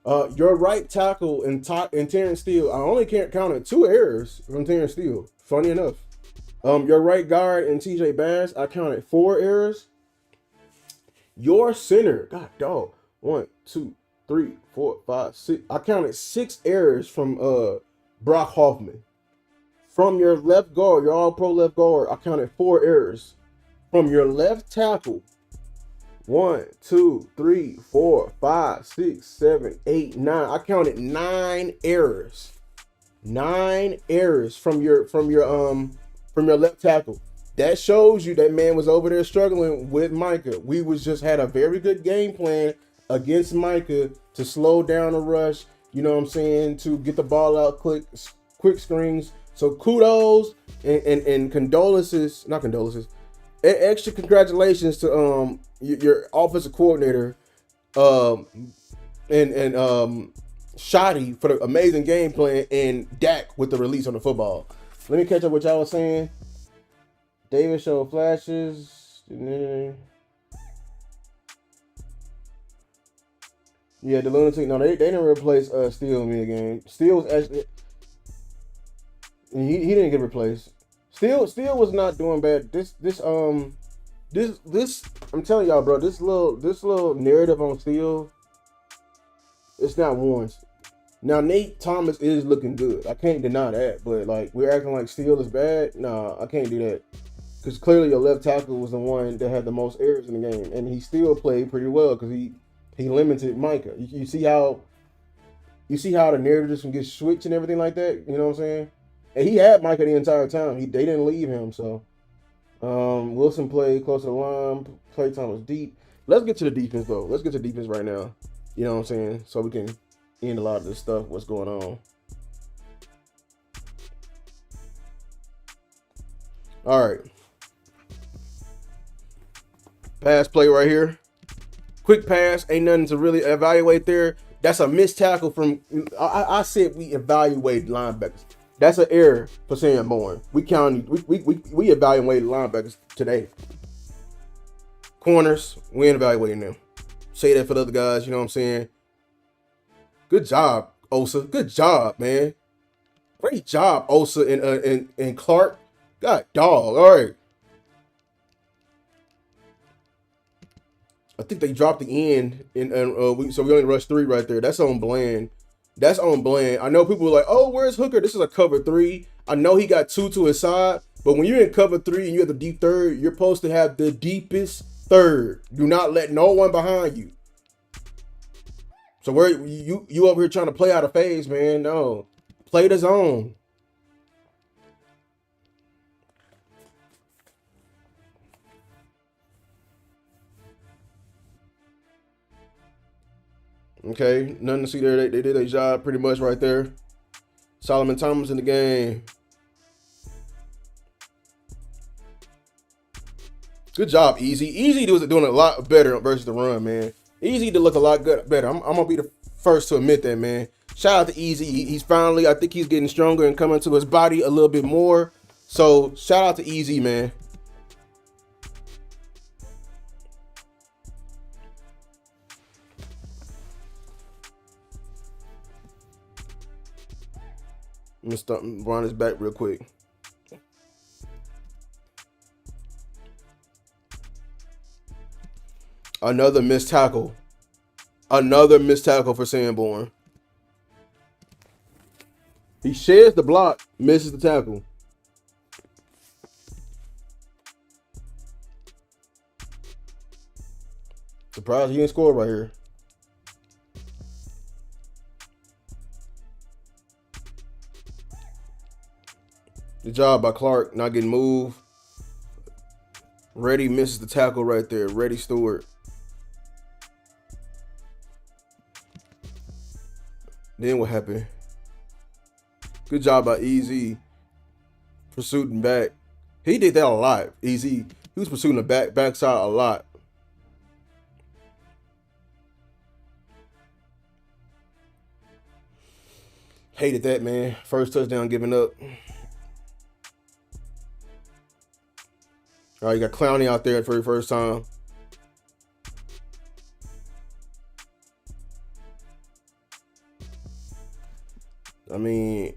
Your right tackle and Terrence Steele, I only counted 2 errors from Terrence Steele. Funny enough. Your right guard and TJ Bass, I counted 4 errors. Your center, God dog, 1, 2, 3, 4, 5, 6. I counted 6 errors from Brock Hoffman. From your left guard, your all pro left guard, I counted 4 errors. From your left tackle, 1, 2, 3, 4, 5, 6, 7, 8, 9. I counted 9 errors. 9 errors from your left tackle. That shows you that man was over there struggling with Micah. We was just had a very good game plan against Micah to slow down the rush. You know what I'm saying? To get the ball out quick screens. So kudos and condolences, not condolences, extra congratulations to your offensive coordinator and Shoddy for the amazing game plan and Dak with the release on the football. Let me catch up what y'all was saying. David showed flashes. Yeah, the lunatic. No, they didn't replace Steele in the game. Steele was actually he didn't get replaced. Steele was not doing bad. This I'm telling y'all, bro. This little narrative on Steele, it's not warranted. Now Nate Thomas is looking good. I can't deny that, but like we're acting like Steele is bad. Nah, I can't do that. Because clearly your left tackle was the one that had the most errors in the game, and he still played pretty well because he limited Micah. You see how the narrative just can get switched and everything like that. You know what I'm saying? And he had Micah the entire time. They didn't leave him. So Wilson played close to the line. Play time was deep. Let's get to the defense though. Let's get to defense right now. You know what I'm saying? So we can end a lot of this stuff. What's going on? All right. Pass play right here. Quick pass. Ain't nothing to really evaluate there. That's a missed tackle from. I said we evaluate linebackers. That's an error for Sanborn. We evaluated linebackers today. Corners, we ain't evaluating them. Say that for the other guys. You know what I'm saying? Good job, Osa. Good job, man. Great job, Osa and Clark. God dog. All right. I think they dropped the end, so we only rushed 3 right there. That's on Bland. I know people were like, "Oh, where's Hooker?" This is a cover 3. I know he got 2 to his side, but when you're in cover 3 and you have the deep third, you're supposed to have the deepest third. Do not let no one behind you. So where you over here trying to play out of phase, man? No, play the zone. Okay, nothing to see there. They did their job pretty much right there. Solomon Thomas in the game. Good job, Easy. Easy was doing a lot better versus the run, man. Easy to look a lot better. I'm gonna be the first to admit that, man. Shout out to Easy. He's finally, I think he's getting stronger and coming to his body a little bit more. So shout out to Easy, man. Let me start run this back real quick. Another missed tackle. Another missed tackle for Sanborn. He shares the block, misses the tackle. Surprised he didn't score right here. Good job by Clark, not getting moved. Reddy misses the tackle right there. Reddy Stewart. Then what happened? Good job by Easy. Pursuing back. He did that a lot. Easy. He was pursuing the backside a lot. Hated that, man. First touchdown giving up. All right, you got Clowney out there for the first time. I mean,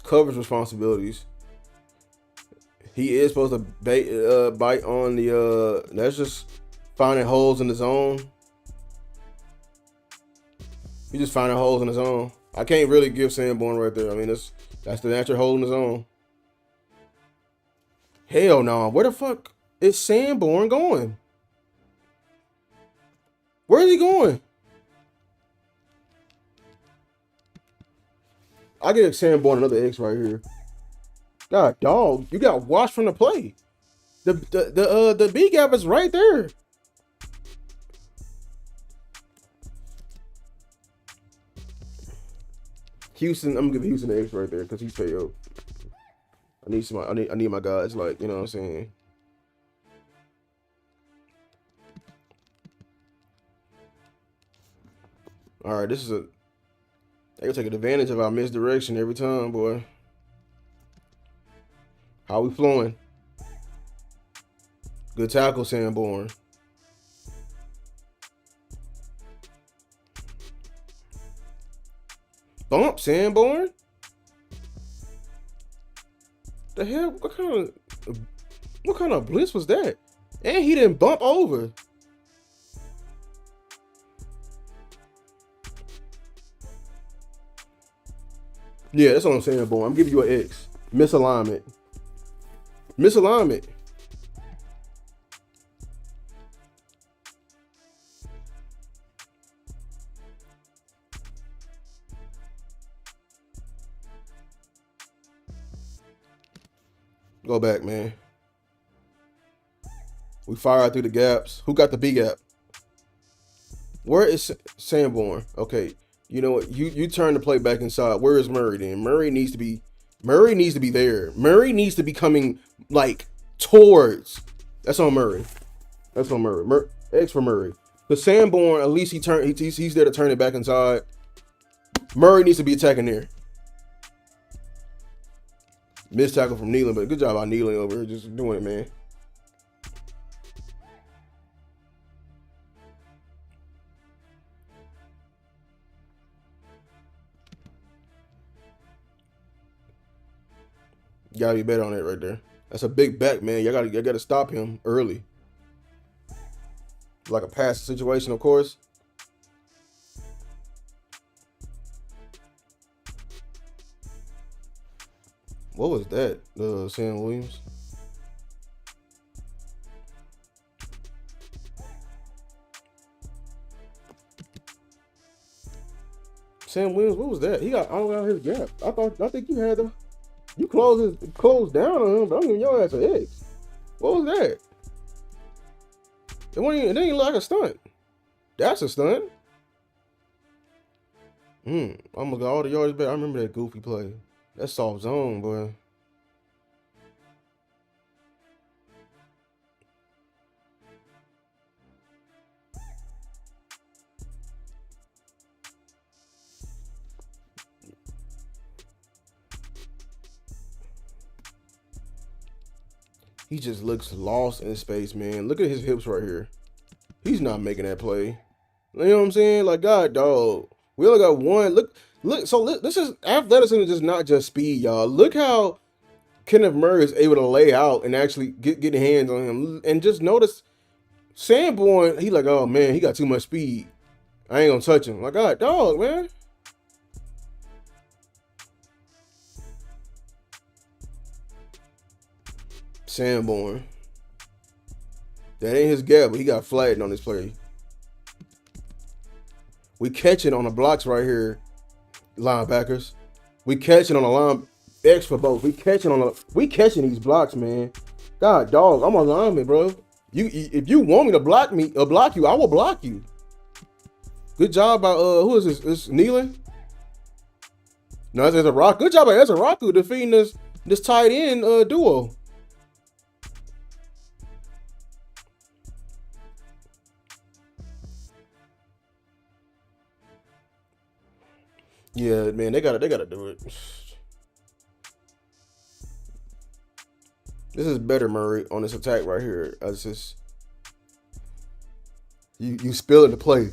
coverage responsibilities. He is supposed to bite on the. That's just finding holes in the zone. He's just finding holes in his own. I can't really give Sanborn right there. I mean, that's the natural hole in his own. Hell no. Where the fuck is Sanborn going? Where is he going? I get Sanborn another X right here. God, dog, you got washed from the play. The B gap is right there. Houston, I'm gonna give Houston an X right there because he's failed. I need my guys, like, you know what I'm saying. All right, this is they're taking advantage of our misdirection every time, boy. How we flowing? Good tackle, Sanborn. Bump, Sanborn. The hell? What kind of blitz was that? And he didn't bump over. Yeah, that's what I'm saying, boy. I'm giving you an X. Misalignment. Misalignment. Go back, man. We fire out through the gaps. Who got the B gap? Where is Sanborn? Okay, you know what? You turn the play back inside. Where is Murray then? Murray needs to be there. Murray needs to be coming like towards. That's on Murray. That's on Murray. X for Murray. The Sanborn, at least he's there to turn it back inside. Murray needs to be attacking there. Missed tackle from Nealon, but good job by Nealon over here, just doing it, man. You gotta be better on it right there. That's a big back, man. You gotta stop him early. Like a pass situation, of course. What was that? Sam Williams. Sam Williams, what was that? He got all out his gap. I think you had them. You closed down on him, but I'm giving your ass an X. What was that? It didn't look like a stunt. That's a stunt. Almost got all the yards back. I remember that goofy play. That's soft zone, boy. He just looks lost in space, man. Look at his hips right here. He's not making that play. You know what I'm saying? Like, God, dog. We only got one. Look. So this is athleticism, just not just speed, y'all. Look how Kenneth Murray is able to lay out and actually get hands on him. And just notice Sanborn, he like, oh, man, he got too much speed. I ain't gonna touch him. Like, God, dog, man. Sanborn. That ain't his gap, but he got flattened on this play. We catching on the blocks right here, linebackers. We catching on the line. X for both. We catching these blocks, man. God, dog, I'm a lineman, bro. If you want me to block you, I will block you. Good job by who is this? This Nealon? No, that's a rock. Good job by Ezra defeating this tight end duo. Yeah, man, they gotta do it. This is better, Murray, on this attack right here. It's just you spill it to play.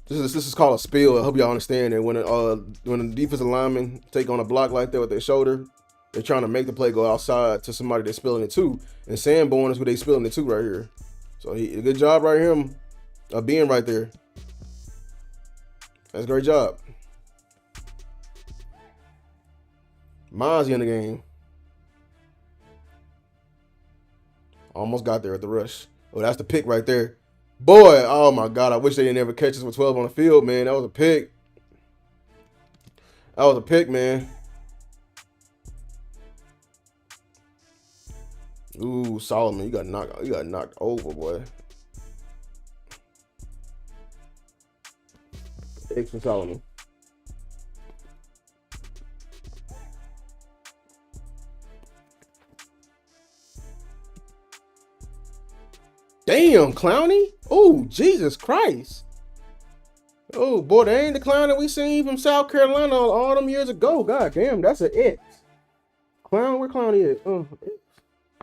This is called a spill. I hope y'all understand that when the defensive lineman take on a block like that with their shoulder, they're trying to make the play go outside to somebody they're spilling it to. And Sanborn is who they spilling it to right here. So a good job right here of being right there. That's a great job. Mozzie in the game. Almost got there at the rush. Oh, that's the pick right there. Boy, oh my God, I wish they didn't ever catch us with 12 on the field, man. That was a pick. That was a pick, man. Ooh, Solomon, you got knocked over, boy. X for Solomon. Damn, Clowney. Oh, Jesus Christ. Oh, boy, that ain't the clown that we seen from South Carolina all them years ago. God damn, that's an X. Clown, where Clowney is?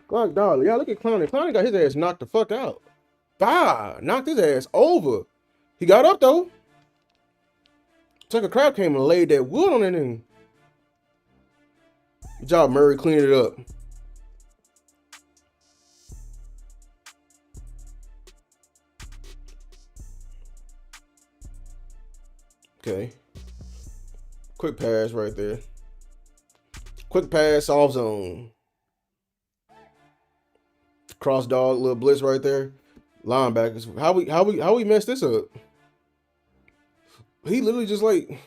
God, dog. Yeah, look at Clowney. Clowney got his ass knocked the fuck out. Knocked his ass over. He got up, though. Tucker Crab came and laid that wood on that thing. Good job, Murray, cleaning it up. Okay. Quick pass right there. Quick pass, off zone. Cross dog, little blitz right there. Linebackers. How we messed this up? He literally just like, you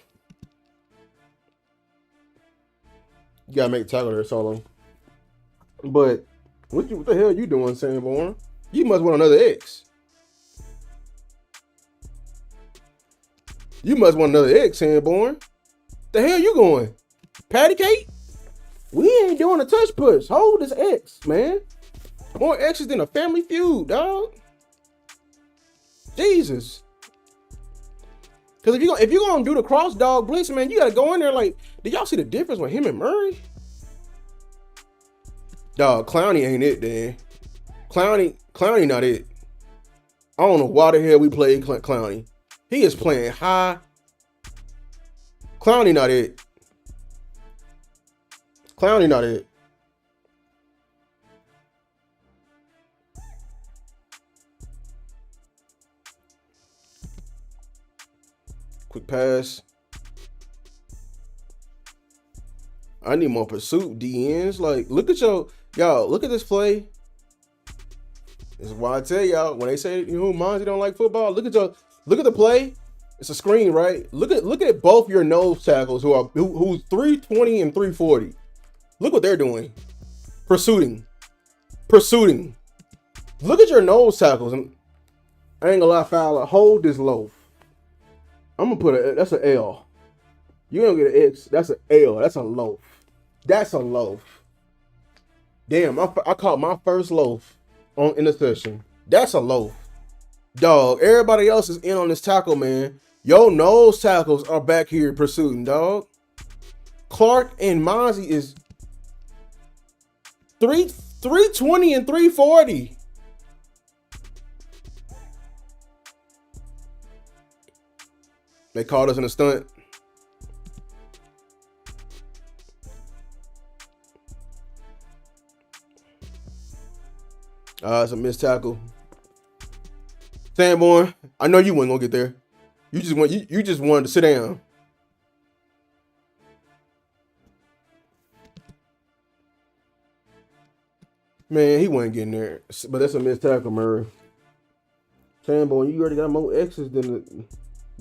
gotta make a tackle there, Solo. But what the hell are you doing, Sanborn? You must want another X. You must want another X, Sanborn. The hell you going? Patty cake? We ain't doing a touch push. Hold this X, man. More X's than a Family Feud, dog. Jesus. Because if you're gonna do the cross dog blitz, man, you gotta go in there like. Did y'all see the difference with him and Murray? Dog, Clowney ain't it, then. Clowney not it. I don't know why the hell we played Clowney. He is playing high. Clowney not it. Clowney not it. Quick pass. I need more pursuit, DNs. Like, look at y'all, look at this play. This is why I tell y'all, when they say, Monty don't like football, look at the play. It's a screen, right? Look at both your nose tackles who's 320 and 340. Look what they're doing. Pursuing. Look at your nose tackles. And I ain't gonna lie, Fowler, hold this loaf. I'm gonna put that's an L. You don't get an X. That's an L. That's a loaf. That's a loaf. Damn, I caught my first loaf in the session. That's a loaf. Dog, everybody else is in on this tackle, man. Your nose tackles are back here pursuing, dog. Clark and Mozzie is 320 and 340. They called us in a stunt. It's a missed tackle. Sanborn, I know you weren't gonna get there. You just wanted to sit down. Man, he wasn't getting there. But that's a missed tackle, Murray. Sanborn, you already got more X's than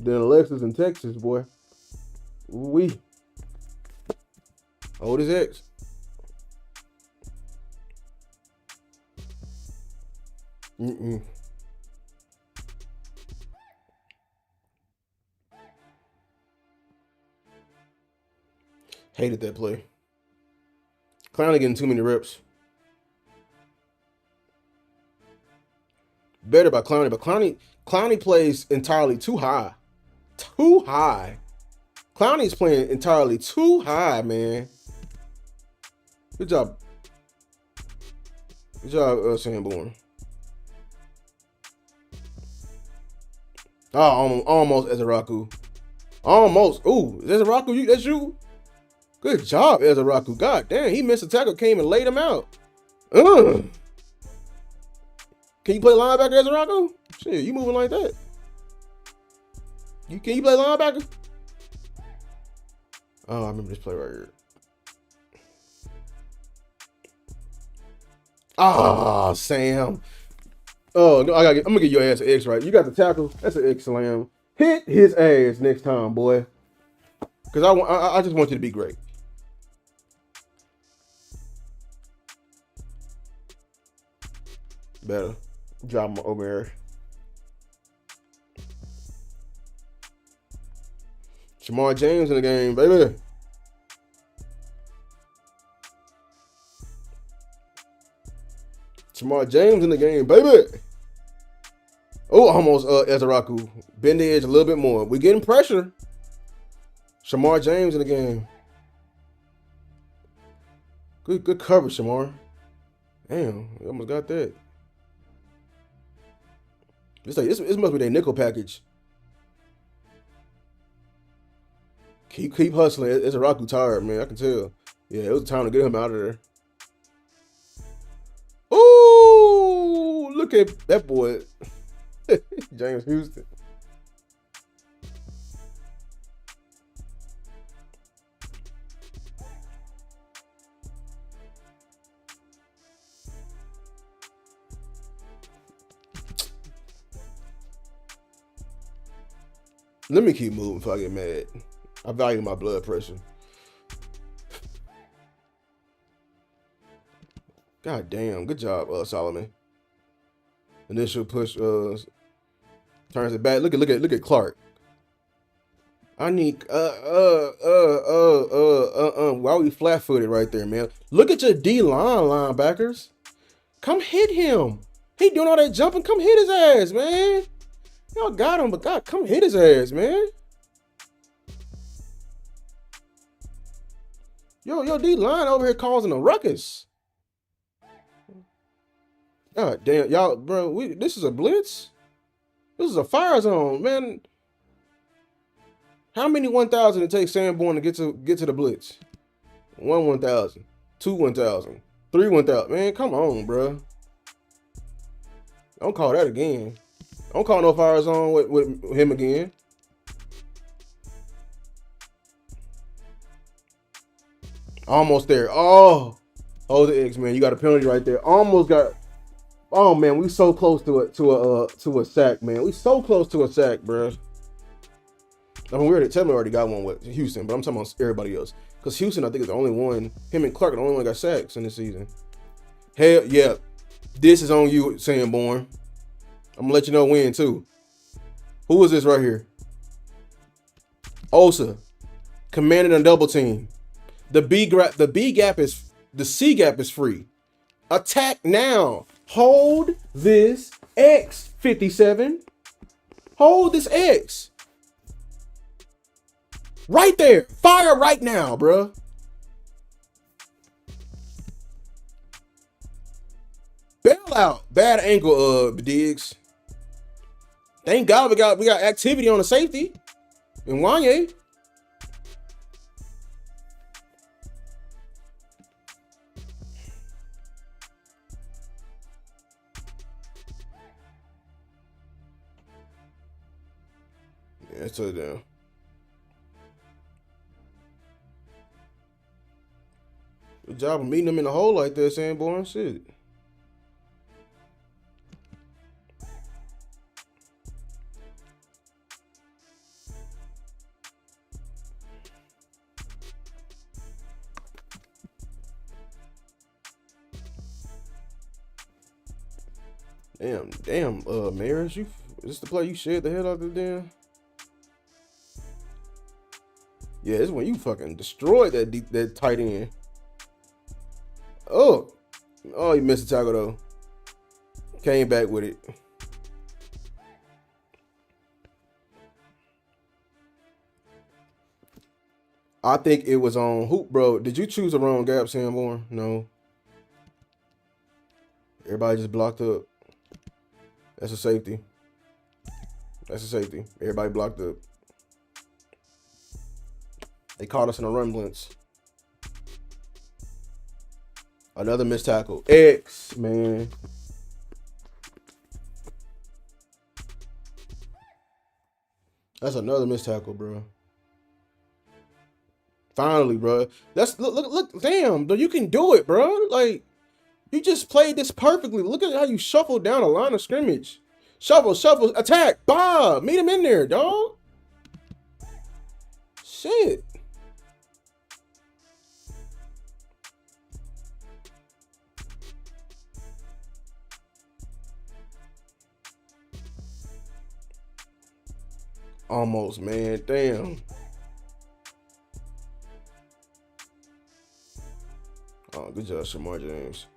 Alexis in Texas, boy. Hold his X. Hated that play. Clowney getting too many reps. Better by Clowney, but Clowney plays entirely too high. Too high. Clowney's playing entirely too high, man. Good job. Good job, Sanborn. Oh, almost Ezeraku. Almost. Ooh, Ezeraku, that's you? Good job, Ezeraku. God damn, he missed a tackle, came and laid him out. Can you play linebacker, Ezeraku? Shit, you moving like that. Can you play linebacker? Oh, I remember this play right here. Ah, Sam. Oh, no, I'm gonna get your ass an X, right? You got the tackle. That's an X slam. Hit his ass next time, boy. Because I just want you to be great. Better. Drop him over here. Shamar James in the game, baby. Shamar James in the game, baby. Oh, almost Ezeraku. Bend the edge a little bit more. We're getting pressure. Shamar James in the game. Good coverage, Shamar. Damn, we almost got that. This must be their nickel package. Keep hustling. Ezeraku tired, man. I can tell. Yeah, it was time to get him out of there. Ooh, look at that boy. James Houston. Let me keep moving before I get mad. I value my blood pressure. God damn. Good job, Solomon. Initial push turns it back. Look at Clark. I need why are we flat-footed right there, man? Look at your D-line linebackers. Come hit him. He doing all that jumping. Come hit his ass, man. Y'all got him, but God, come hit his ass, man. Yo, D-line over here causing a ruckus. God damn, y'all, bro, this is a blitz? This is a fire zone, man. How many 1,000 it takes Sanborn to get to the blitz? 1,000, 1,000, 1,000. Man, come on, bro. Don't call that again. Don't call no fire zone with him again. Almost there. Oh, the X, man. You got a penalty right there. Almost got. Oh man, we so close to a sack, man. We so close to a sack, bro. I mean, Tedman already got one with Houston, but I'm talking about everybody else. Because Houston, I think, is the only one. Him and Clark are the only one that got sacks in this season. Hell yeah, this is on you, Sanborn. I'm gonna let you know when too. Who is this right here? Osa, commanding a double team. The C gap is free. Attack now. Hold this X, 57. Hold this X. Right there. Fire right now, bruh. Bail out. Bad ankle, Diggs. Thank God we got activity on the safety. And Wanye. Yeah, it's a down. Good job of meeting them in the hole like that, Sanborn. Shit. Damn, Maris, is this the play you shared the hell out of the damn? Yeah, this is when you fucking destroyed that tight end. Oh, you missed the tackle though. Came back with it. I think it was on Hoop, bro. Did you choose the wrong gap, Sanborn? No. Everybody just blocked up. That's a safety. That's a safety. Everybody blocked up. They caught us in a rumblance. Another missed tackle. X, man. That's another missed tackle, bro. Finally, bro. That's look. Damn, you can do it, bro. Like, you just played this perfectly. Look at how you shuffled down a line of scrimmage. Shuffle, attack, Bob. Meet him in there, dog. Shit. Almost, man. Damn. Oh, good job, Shamar James.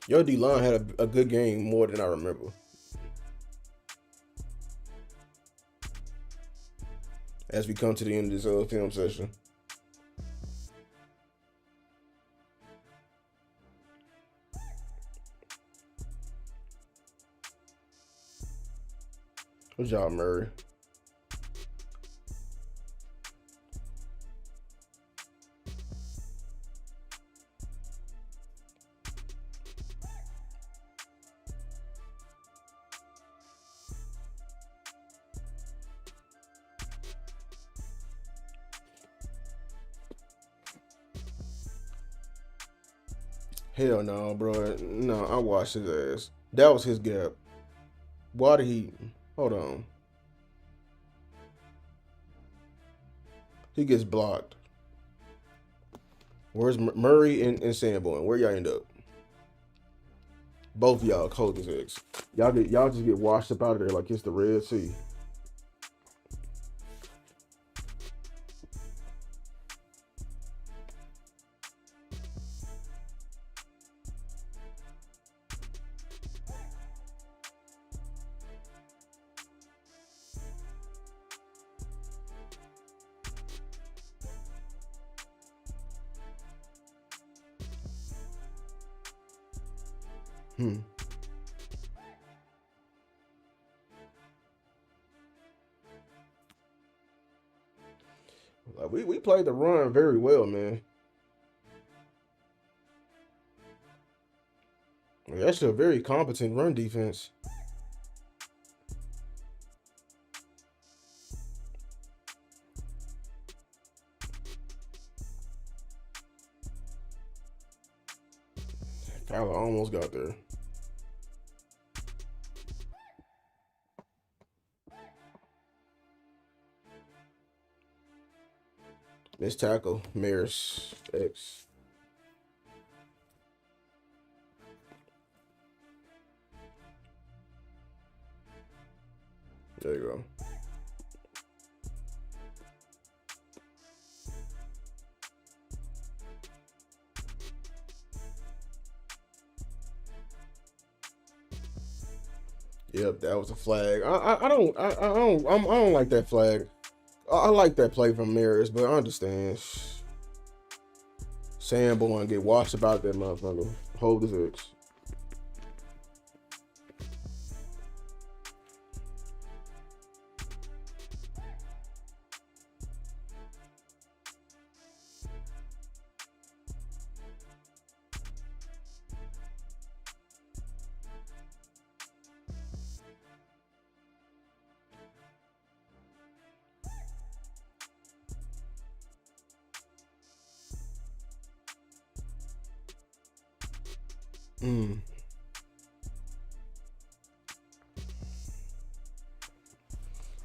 Your D-line had a good game more than I remember. As we come to the end of this film session. Good job, Murray. Hell no, bro. No, I watched his ass. That was his gap. Why did he... Hold on. He gets blocked. Where's Murray and Sanborn? Where y'all end up? Both of y'all cold as eggs. Y'all just get washed up out of there like it's the Red Sea. Like we played the run very well, man. That's a very competent run defense. Fowler almost got there. Missed tackle, Maris X. There you go. Yep, that was a flag. I don't like that flag. I like that play from Maris, but I understand. Sanborn get washed about that motherfucker. Hold his X.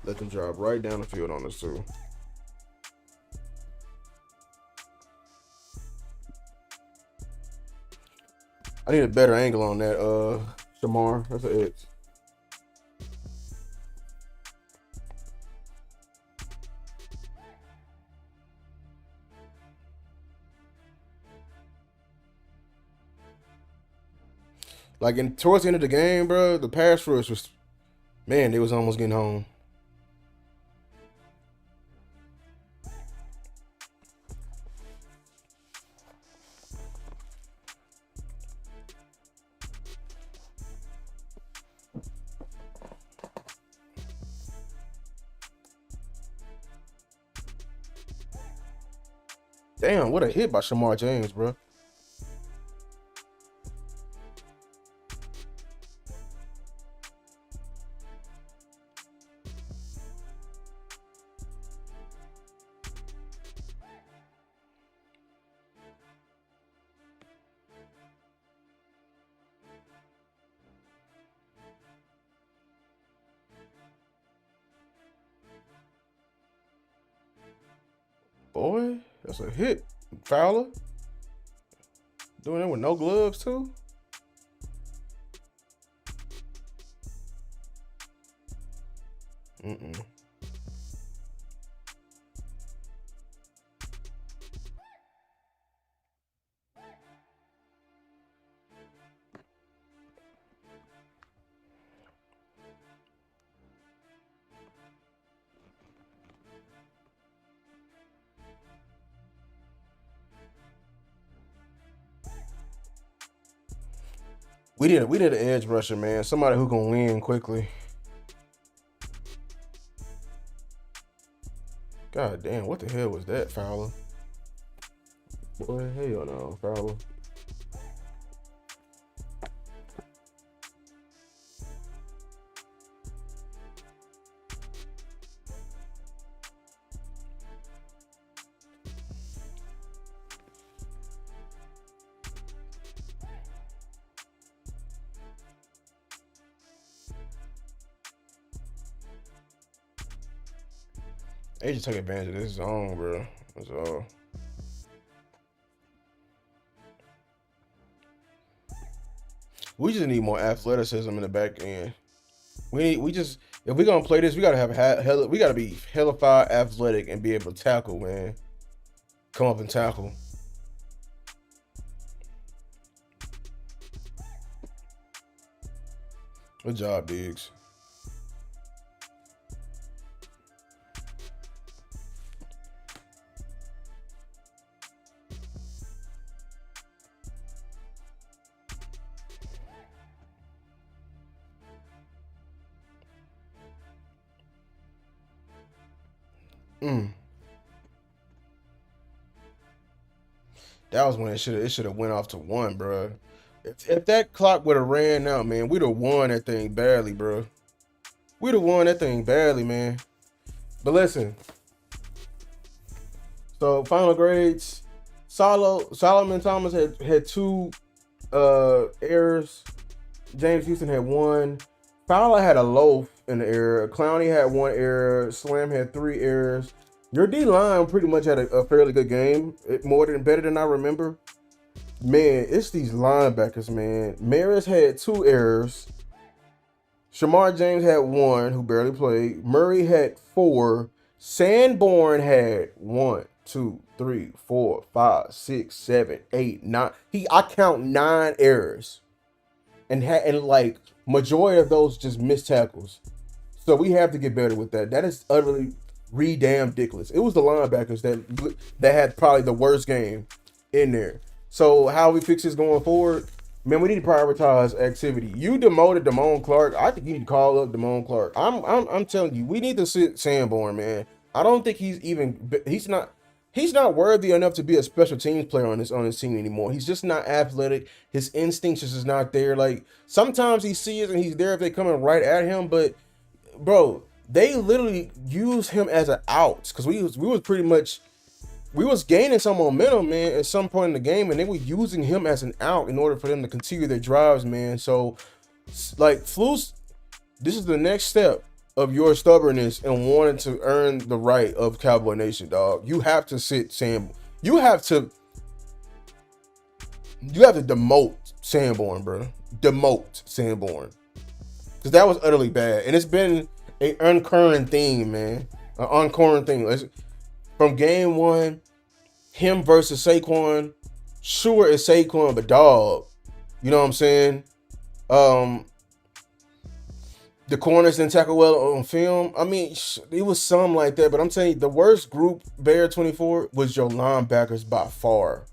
Let them drive right down the field on us too. I need a better angle on that, Shamar. That's an X. Like towards the end of the game, bro, the pass rush was, man, they was almost getting home. Damn, what a hit by Shamar James, bro. Boy, that's a hit. Fowler. Doing it with no gloves, too. Mm-mm. We need an edge rusher, man. Somebody who can win quickly. God damn, what the hell was that, Fowler? Boy, hell no, Fowler. They just take advantage of this zone, bro. That's all. We just need more athleticism in the back end. If we're gonna play this, we gotta have we gotta be hellified athletic and be able to tackle, man. Come up and tackle. Good job, Diggs. That was when it should have went off to 1, bro. If that clock would have ran out, man, we'd have won that thing badly, bro. We'd have won that thing badly, man. But listen. So final grades. Solomon Thomas had 2 errors. James Houston had 1. Fowler had a loaf in the error. Clowney had 1 error. Slam had 3 errors. Your D-line pretty much had a fairly good game. Better than I remember. Man, it's these linebackers, man. Maris had 2 errors. Shamar James had 1, who barely played. Murray had 4. Sanborn had 1, 2, 3, 4, 5, 6, 7, 8, 9. I count 9 errors. And like majority of those just missed tackles. So we have to get better with that. That is utterly damn ridiculous. It was the linebackers that had probably the worst game in there. So how we fix this going forward? Man, we need to prioritize activity. You demoted Damone Clark. I think you need to call up Damone Clark. I'm telling you, we need to sit Sanborn, man. I don't think he's not worthy enough to be a special teams player on his team anymore. He's just not athletic. His instincts just not there. Like sometimes he sees and he's there if they coming right at him, but bro, they literally use him as an out because we was gaining some momentum, man, at some point in the game, and they were using him as an out in order for them to continue their drives, man. So, like, Flus, this is the next step of your stubbornness and wanting to earn the right of Cowboy Nation, dog. You have to sit Sam. You have to demote Sanborn, bro. Demote Sanborn. Because that was utterly bad. And it's been an uncurring theme, man. An uncurring thing. From game 1, him versus Saquon. Sure, it's Saquon, but dog. You know what I'm saying? The corners didn't tackle well on film. I mean, it was some like that, but I'm telling you, the worst group, Bear 24, was your linebackers by far,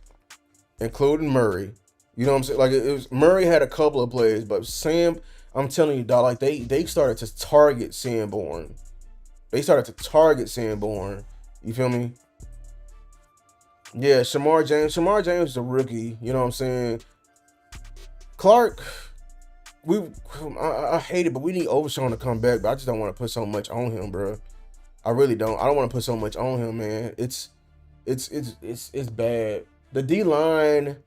including Murray. You know what I'm saying? Like, it was Murray had a couple of plays, but Sam, I'm telling you, dog, like they started to target Sanborn. They started to target Sanborn. You feel me? Yeah, Shamar James. Shamar James is a rookie. You know what I'm saying? Clark, I hate it, but we need Overshawn to come back. But I just don't want to put so much on him, bro. I really don't. I don't want to put so much on him, man. It's bad. The D line.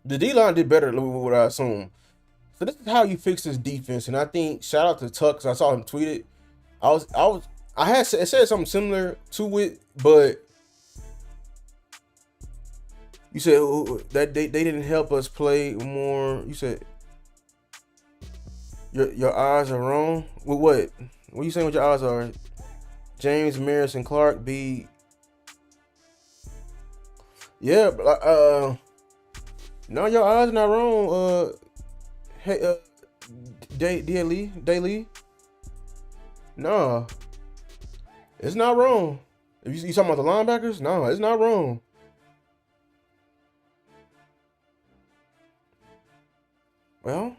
The D line did better than what I assume. So this is how you fix this defense, and I think shout out to Tuck because I saw him tweet it. It said something similar to it, but you said that they didn't help us play more. You said your eyes are wrong. With what? What are you saying? What your eyes are? James, Maris, and Clark be. Yeah, but no, your eyes are not wrong. Hey, Daily. No, it's not wrong. If you talking about the linebackers, no, it's not wrong. Well,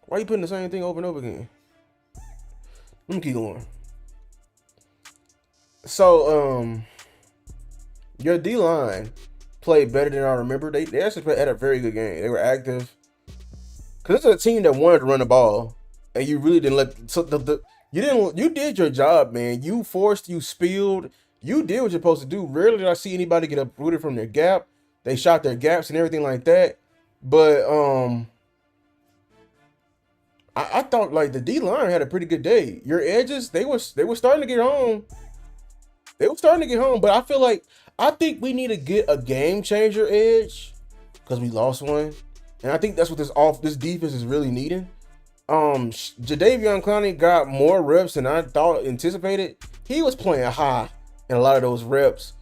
why are you putting the same thing over and over again? Let me keep going. So, your D line played better than I remember. They actually had a very good game. They were active. Cause it's a team that wanted to run the ball, and you really didn't let. So you did your job, man. You spilled. You did what you're supposed to do. Rarely did I see anybody get uprooted from their gap. They shot their gaps and everything like that. But I thought like the D line had a pretty good day. Your edges, they were starting to get home. They were starting to get home, but I think we need to get a game changer edge because we lost one, and I think that's what this defense is really needing. Jadeveon Clowney got more reps than I anticipated. He was playing high in a lot of those reps.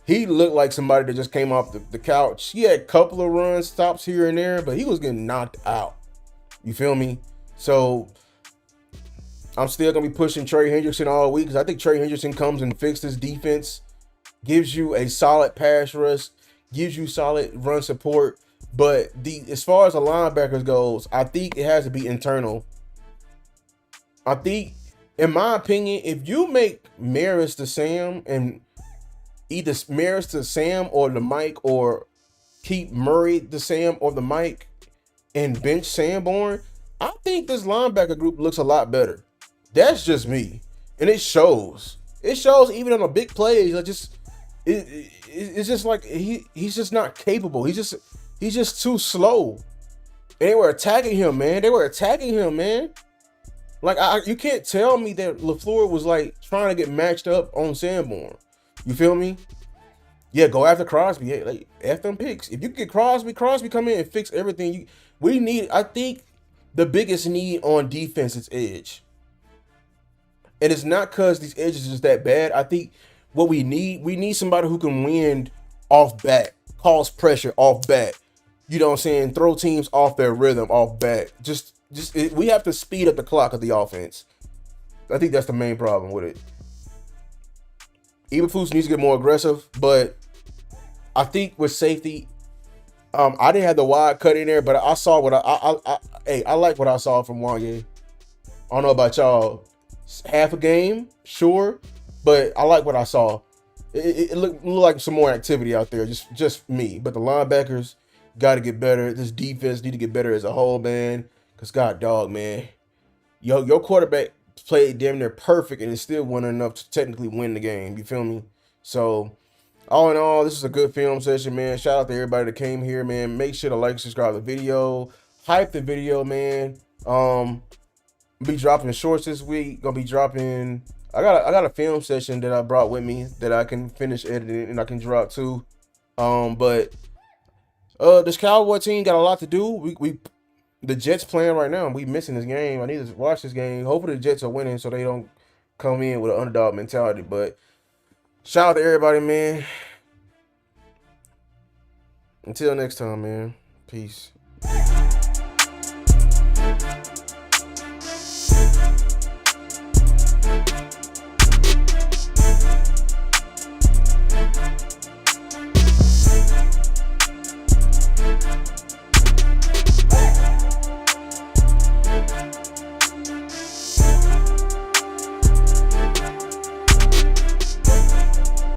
He looked like somebody that just came off the couch. He had a couple of run stops here and there, but he was getting knocked out. You feel me? So I'm still going to be pushing Trey Hendrickson all week because I think Trey Hendrickson comes and fixes defense, gives you a solid pass rush, gives you solid run support. But as far as the linebackers goes, I think it has to be internal. I think, in my opinion, if you make Maris to Sam and either Maris to Sam or the Mike, or keep Murray to Sam or the Mike and bench Sanborn, I think this linebacker group looks a lot better. That's just me, and it shows. It shows even on the big plays. It's just like he's just not capable. He's just too slow. And they were attacking him, man. Like you can't tell me that LaFleur was like trying to get matched up on Sanborn. You feel me? Yeah, go after Crosby. Hey, like F them picks. If you get Crosby come in and fix everything. We need. I think the biggest need on defense is edge. And it's not because these edges is that bad. I think what we need somebody who can win off bat, cause pressure off bat. You know what I'm saying? Throw teams off their rhythm off bat. We have to speed up the clock of the offense. I think that's the main problem with it. Eberflus needs to get more aggressive, but I think with safety, I didn't have the wide cut in there, but I saw what I like what I saw from Wanye. I don't know about y'all. Half a game, sure, but I like what I saw. It looked like some more activity out there, just me. But the linebackers got to get better. This defense need to get better as a whole, man. Because God dog, man. Your quarterback played damn near perfect and it still wasn't enough to technically win the game. You feel me? So, all in all, this is a good film session, man. Shout out to everybody that came here, man. Make sure to like, subscribe to the video. Hype the video, man. Be dropping shorts this week. Gonna be dropping. I got a film session that I brought with me that I can finish editing and I can drop too. But this Cowboy team got a lot to do. The Jets playing right now. We missing this game. I need to watch this game. Hopefully the Jets are winning so they don't come in with an underdog mentality. But shout out to everybody, man. Until next time, man. Peace.